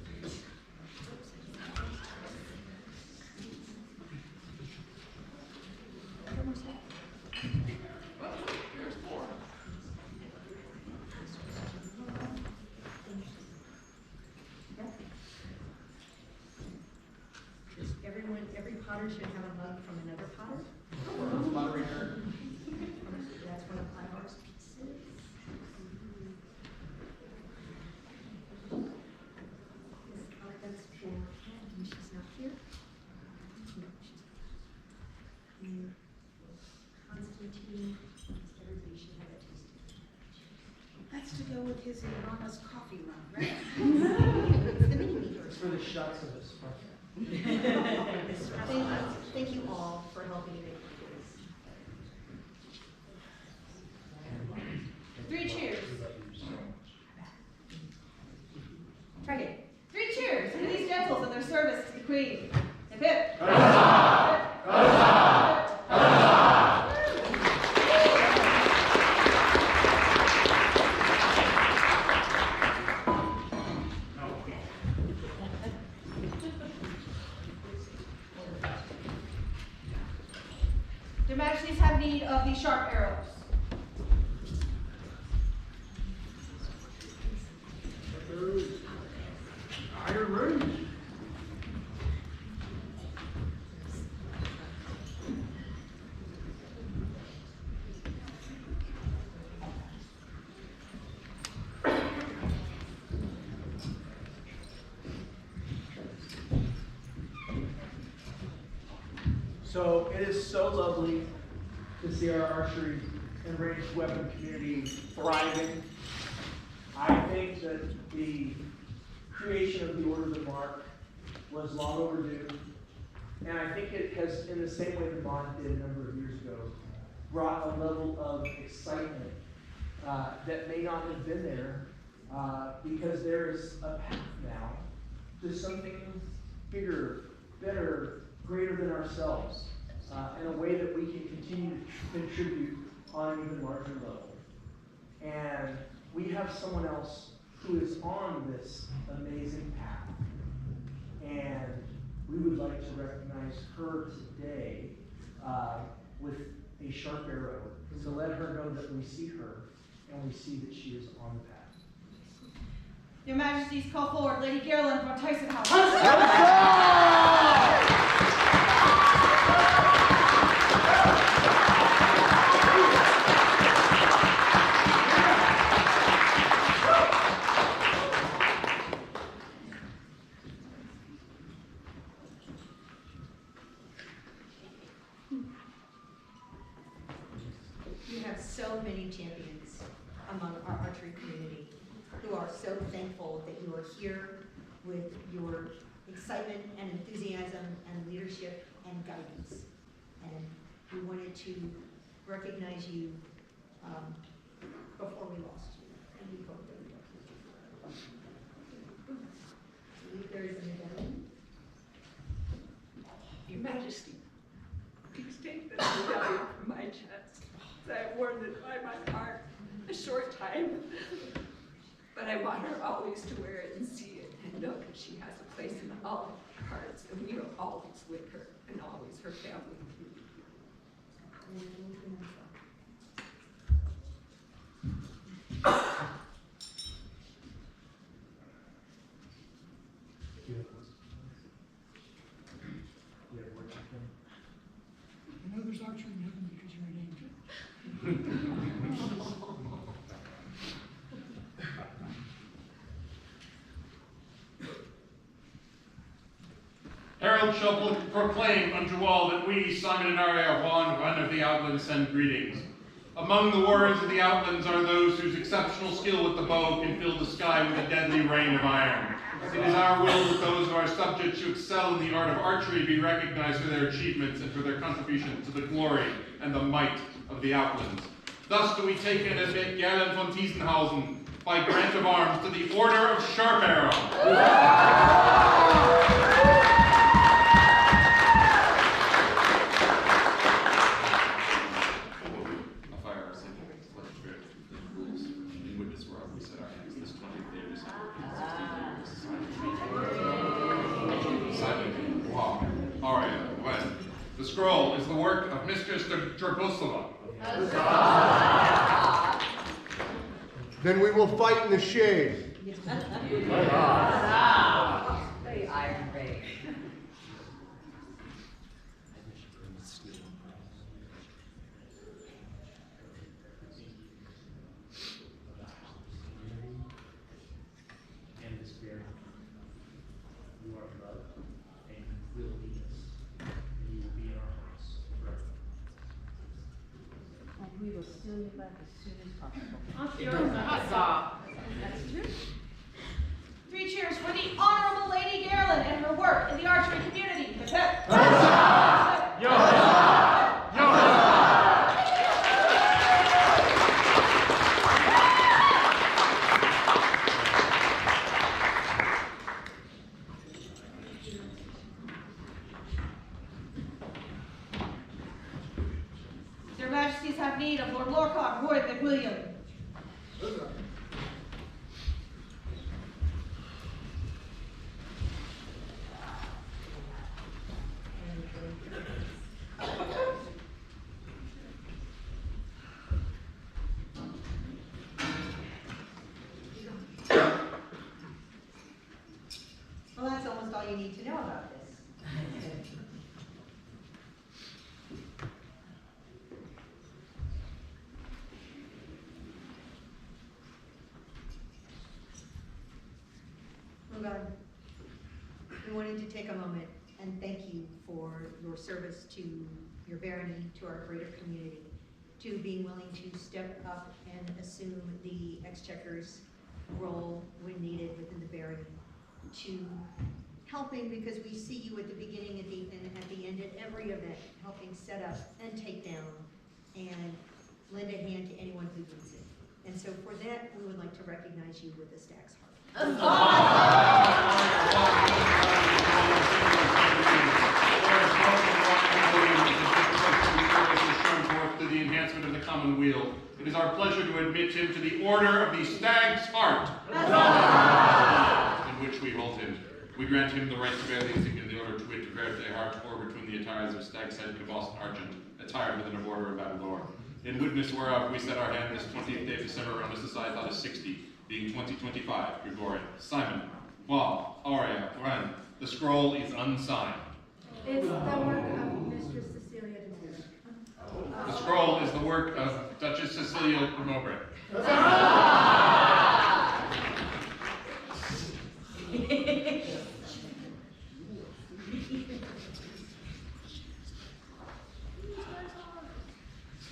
Every potter should have a mug from another potter. has to go with his enormous coffee run, right? It's the mini meter. It's for the shots of this. Thank you all for helping me make this. 3 cheers. Okay. 3 cheers for these gentles and their service to the Queen. Hip hip. Your Majesties have need of these sharp arrows. Iron Range. So it is so lovely to see our archery and ranged weapon community thriving. I think that the creation of the Order of the Mark was long overdue, and I think it has, in the same way the Bond did a number of years ago, brought a level of excitement that may not have been there because there is a path now to something bigger, better, greater than ourselves, in a way that we can continue to contribute on an even larger level. And we have someone else who is on this amazing path. And we would like to recognize her today with a sharp arrow to let her know that we see her and we see that she is on the path. Your Majesties, call forward Lady Geraldine von Tysenhaus. You have so many champions among our archery community who are so thankful that you are here with your excitement and enthusiasm and leadership and guidance. And we wanted to recognize you before we lost you. And we hope that we don't lose you. I believe there is a medallion. Your Majesty, please take this medallion from my chest. I've worn it by my heart a short time, but I want her always to wear it and see it and know that she has a place in all our hearts, and we are always with her and always her family. I know there's archery in heaven because you're an angel. Herald shall proclaim unto all that we, Simon and Arya, one of the Outlands, send greetings. Among the warriors of the Outlands are those whose exceptional skill with the bow can fill the sky with a deadly rain of iron. It is our will that those of our subjects who excel in the art of archery be recognized for their achievements and for their contribution to the glory and the might of the Outlands. Thus do we take and admit Gerland von Tysenhausen by grant of arms to the Order of Sharp Arrow. The scroll is the work of Mistress Dragosova. Then we will fight in the shade. The Iron Ray. And despair. You are loved, and you will be missed, and you will be in our hearts forever. we will steal you back as soon as possible. That's true. 3 cheers for the Honorable Lady Garland and her work in the archery community. Hip hip. Their Majesties have need of Lord Lorcock, Roy McWilliam. Well, that's almost all you need to know about this. We wanted to take a moment and thank you for your service to your barony, to our greater community, to being willing to step up and assume the exchequer's role when needed within the barony, to helping because we see you at the beginning, at the end, at every event, helping set up and take down and lend a hand to anyone who needs it. And so for that, we would like to recognize you with a Stag's Heart. To the enhancement of the commonweal, it is our pleasure to admit him to the Order of the Stag's Heart, in which we hold him. We grant him the right to bear the insignia of the Order to wit to bear the heart or between the attires of stag's head, caboose, and argent, attired within a border of battle lore. In witness whereof we set our hand this 20th day of December around the society 60, being 2025, Gregorian. Simon, Bob, Aurea, Ren, the scroll is unsigned. It's the work of Mistress Cecilia de Mowbray. The scroll is the work of Duchess Cecilia de Mowbray.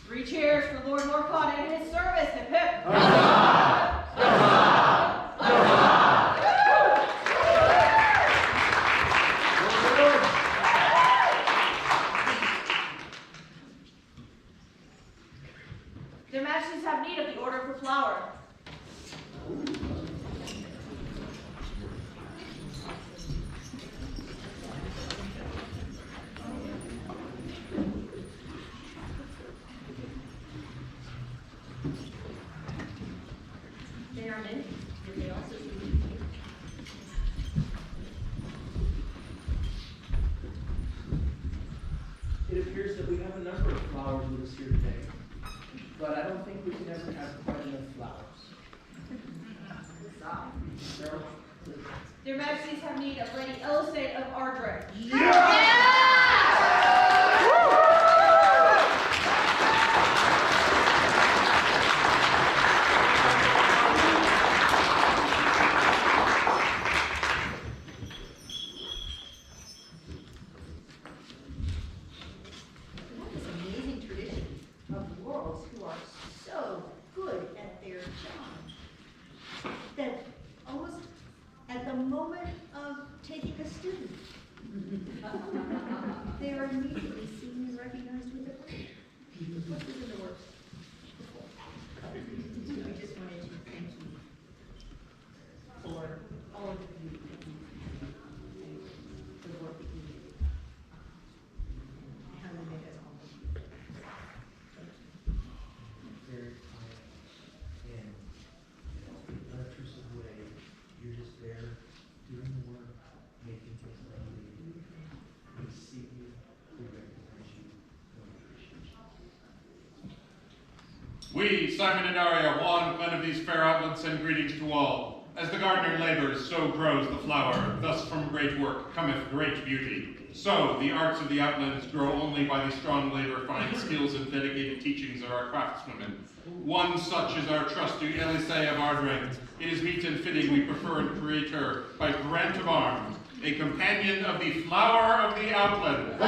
Three cheers for Lord Lorcott and his service. Hip hip. Their Majesties have need of the Order of the Flower. They are many, but they also do. It appears that we have a number of flowers with us here today, but I don't think we can ever have quite enough flowers. Sarah? Their Majesties have need of Lady Elisade of Ardrick. That almost at the moment of taking a student, they are immediately seen and recognized with a grade. What was in the works before? I just wanted to thank you for all of you that you do, for the work that you do, and how you made us all. Very quiet and unobtrusive way. You're just there doing the work, making things lovely. We see you, we recognize you, we appreciate you. We, Simon and Arya, one of these fair outlets, send greetings to all. As the gardener labors, so grows the flower. Thus from great work cometh great beauty. So the arts of the Outlands grow only by the strong labor, fine skills, and dedicated teachings of our craftswomen. One such is our trusty Elisée of Ardring. It is meet and fitting we prefer and create her by grant of arms, a companion of the flower of the Outlands.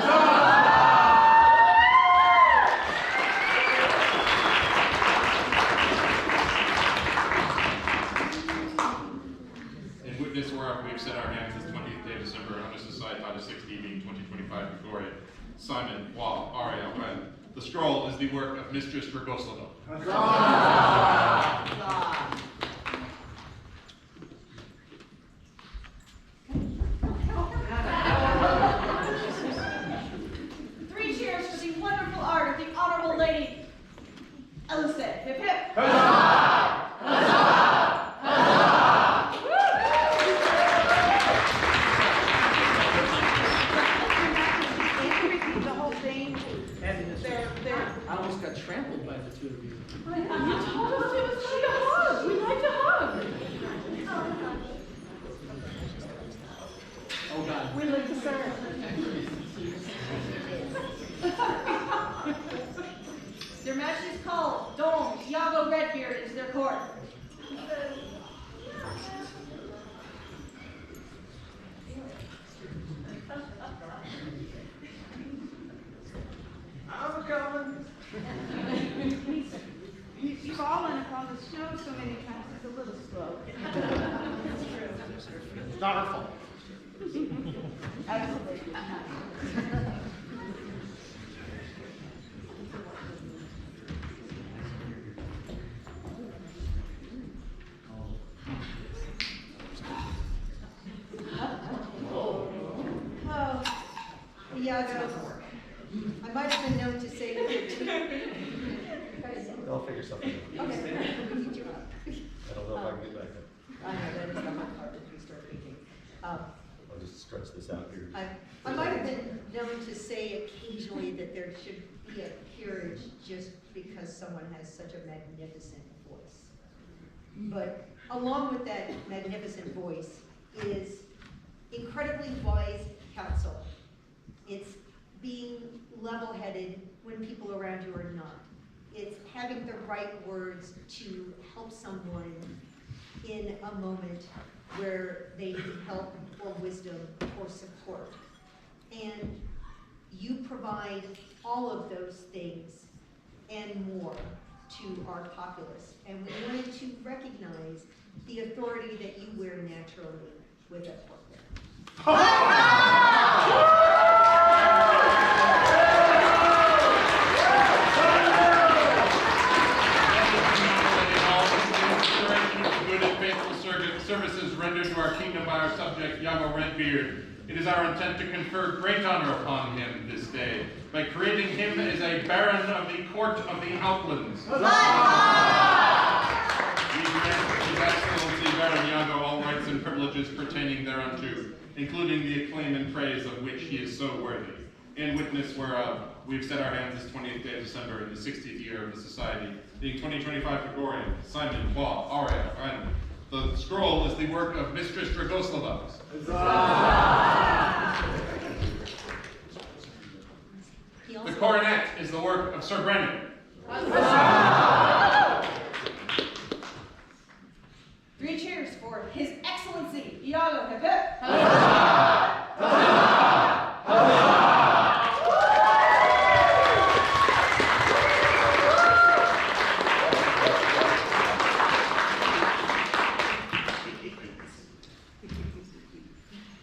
Simon, Wa, Ariel, Ren. The scroll is the work of Mistress Dragoslava. Three cheers for the wonderful art of the Honorable Lady Elisabeth. Hip hip. The whole thing. And They're. I almost got trampled by the two of you. You told us it was like a hug. We like to hug. Oh God. We like to serve. Their Majesties call Dome Iago Redbeard into their court. I'm coming. He's fallen upon the snow so many times, it's a little slow. It's not her fault. Absolutely not. Oh, Iago, I might have been known to say that. They'll figure something out. Okay. I don't know if I can get back there. I know, that is the hard part if we start thinking. I'll just stretch this out here. I might have been known to say occasionally that there should be a peerage just because someone has such a magnificent voice. But along with that magnificent voice is incredibly wise counsel. It's being level-headed when people around you are not. It's having the right words to help someone in a moment where they need help or wisdom or support. And you provide all of those things and more to our populace. And we wanted to recognize the authority that you wear naturally with that work there. Good and faithful services rendered to our kingdom by our subject, Iago Redbeard. It is our intent to confer great honor upon him this day by creating him as a Baron of the Court of the Outlands. We grant His Excellency Baron Iago all rights and privileges pertaining thereunto, including the acclaim and praise of which he is so worthy. In witness whereof, we've set our hands this 20th day of December in the 60th year of the Society, being 2025 Gregorian, Simon, Wa, Ariel, Ren. The scroll is the work of Mistress Dragoslava. The coronet is the work of Sir Brennan. Three cheers for His Excellency Iago. Hip hip.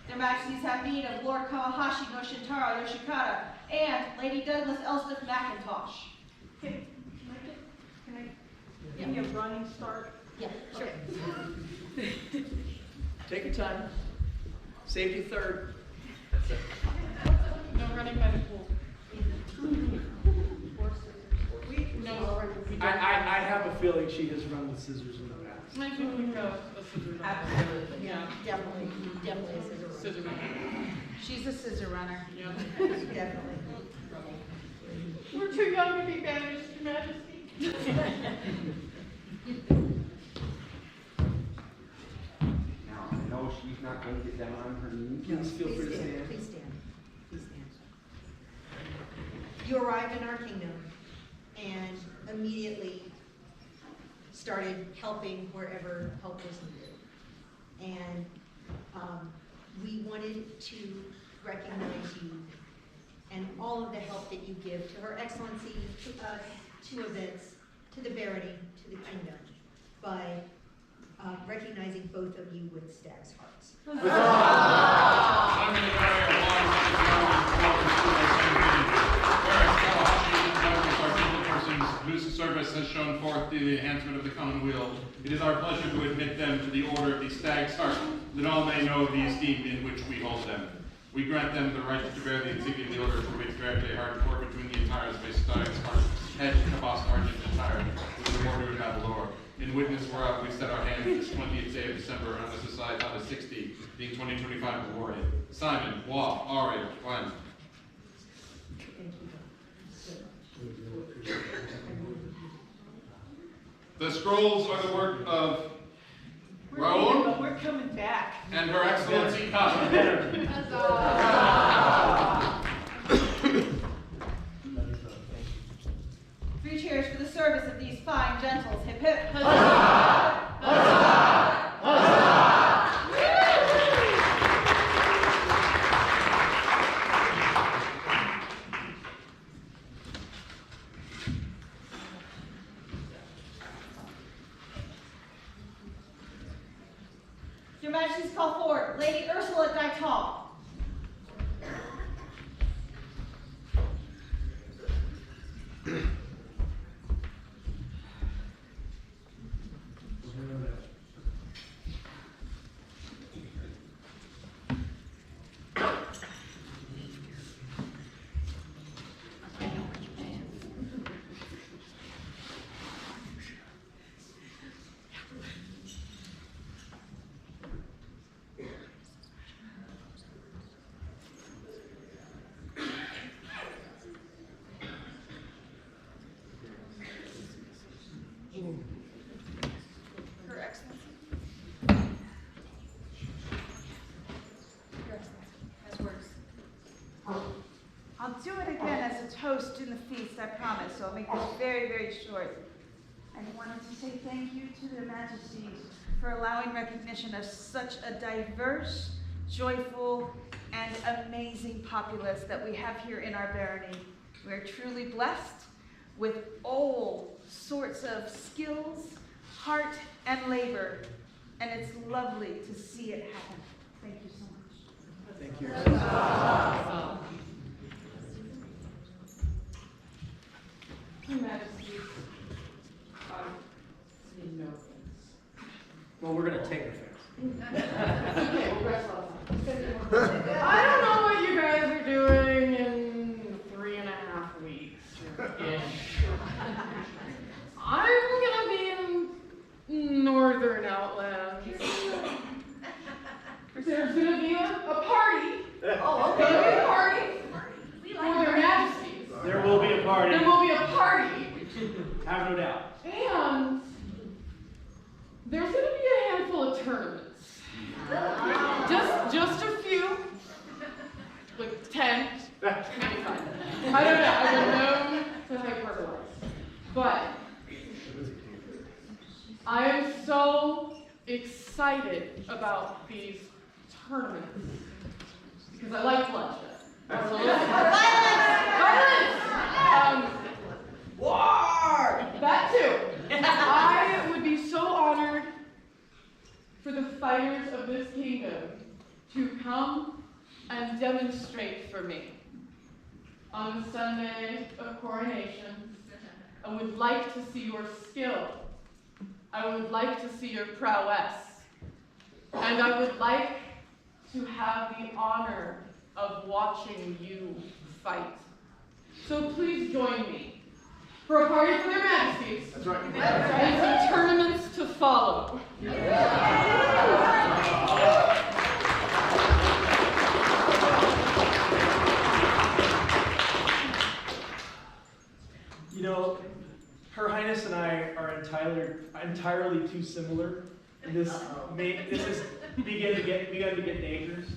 Their Majesties have need of Lord Kawahashi no Shintaro Yoshikata and Lady Douglas Elspeth McIntosh. Can I give you a running start? Yeah, sure. Take your time. Safety third. No running by the pool. No. I have a feeling she has run with scissors in the past. I think we go a scissor. Absolutely. Yeah, definitely a scissor runner. She's a scissor runner. Yeah. Definitely. We're too young to be banished, Your Majesty. Now, I know she's not going to get down on her knees. Please feel free to stand. Please stand. Please stand. You arrived in our kingdom and immediately started helping wherever help was needed. And we wanted to recognize you and all of the help that you give to Her Excellency, to us, to events, to the Barony, to the kingdom, by recognizing both of you with stag's hearts. I'm going to carry along whose service has shown forth the enhancement of the common weal, it is our pleasure to admit them to the order of the Stag's Heart, that all may know the esteem in which we hold them. We grant them the right to bear the insignia of the order for which directly hard to work between the entires by Stag's Heart, head embossed argent attire, with the order of Babylor. In witness whereof we set our hands this 20th day of December on the society on the 60, being 2025 awarded. Simon, Waugh, Aria, Glenn. The scrolls are the work of Raoul But we're coming back. and Her Excellency Cosmo. Three cheers for the service of these fine gentles. Hip hip. Huzzah! Huzzah! Huzzah! Your Majesties, call forward Lady Ursula Deital. Her Excellency. Your Excellency, as words. I'll do it again as a toast in the feast, I promise, so I'll make this very, very short. I wanted to say thank you to the Majesties for allowing recognition of such a diverse, joyful, and amazing populace that we have here in our barony. We are truly blessed with all sorts of skills, heart, and labor, and it's lovely to see it happen. Thank you so much. Thank you. Your Majesty, need no offense. Well, we're gonna take offense. Okay, we'll rest all time. I don't know what you guys are doing in 3.5 weeks. I'm gonna be in northern Outlands. There's gonna be a party. Oh, There's gonna be a party for their Majesties. There will be a party. There will be a party. Have no doubt. And there's going to be a handful of tournaments. Just a few. Like 10, maybe 5. I don't know to hyperbolize. But I am so excited about these tournaments because I like bloodshed. Violence! War! That too. I would be so honored for the fighters of this kingdom to come and demonstrate for me on the Sunday of coronation. I would like to see your skill. I would like to see your prowess. And I would like to have the honor of watching you fight. So please join me for a party for their Majesties. That's right. And some tournaments to follow. You know, Her Highness and I are entirely too similar. This is begun to get dangerous.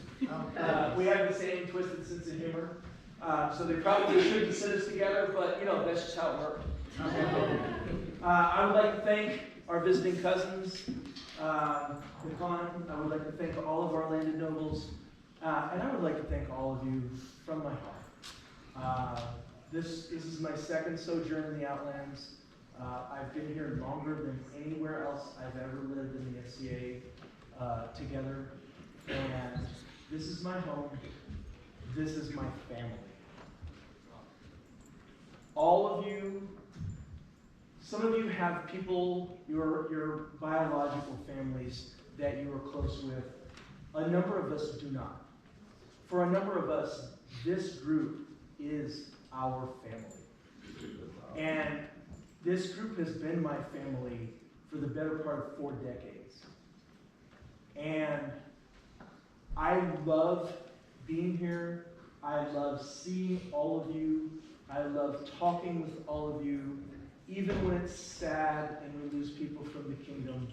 We have the same twisted sense of humor. So they probably shouldn't sit us together, but you know, that's just how it works. I would like to thank our visiting cousins, the clan. I would like to thank all of our landed nobles. And I would like to thank all of you from my heart. This is my second sojourn in the Outlands. I've been here longer than anywhere else I've ever lived in the FCA together. And this is my home. This is my family. All of you Some of you have people, your biological families that you are close with. A number of us do not. For a number of us, this group is our family. And this group has been my family for the better part of 4 decades. And I love being here. I love seeing all of you. I love talking with all of you. Even when it's sad and we lose people from the kingdom,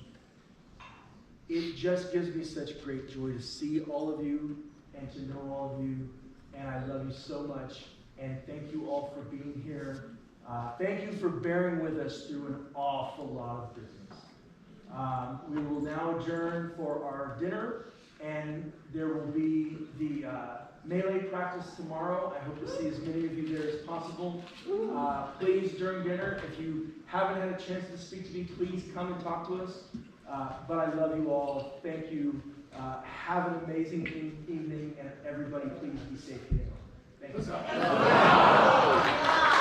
it just gives me such great joy to see all of you and to know all of you. And I love you so much. And thank you all for being here. Thank you for bearing with us through an awful lot of business. We will now adjourn for our dinner, and there will be the melee practice tomorrow. I hope to see as many of you there as possible. Please, during dinner, if you haven't had a chance to speak to me, please come and talk to us. But I love you all. Thank you. Have an amazing evening, and everybody, please be safe getting home. Thank you.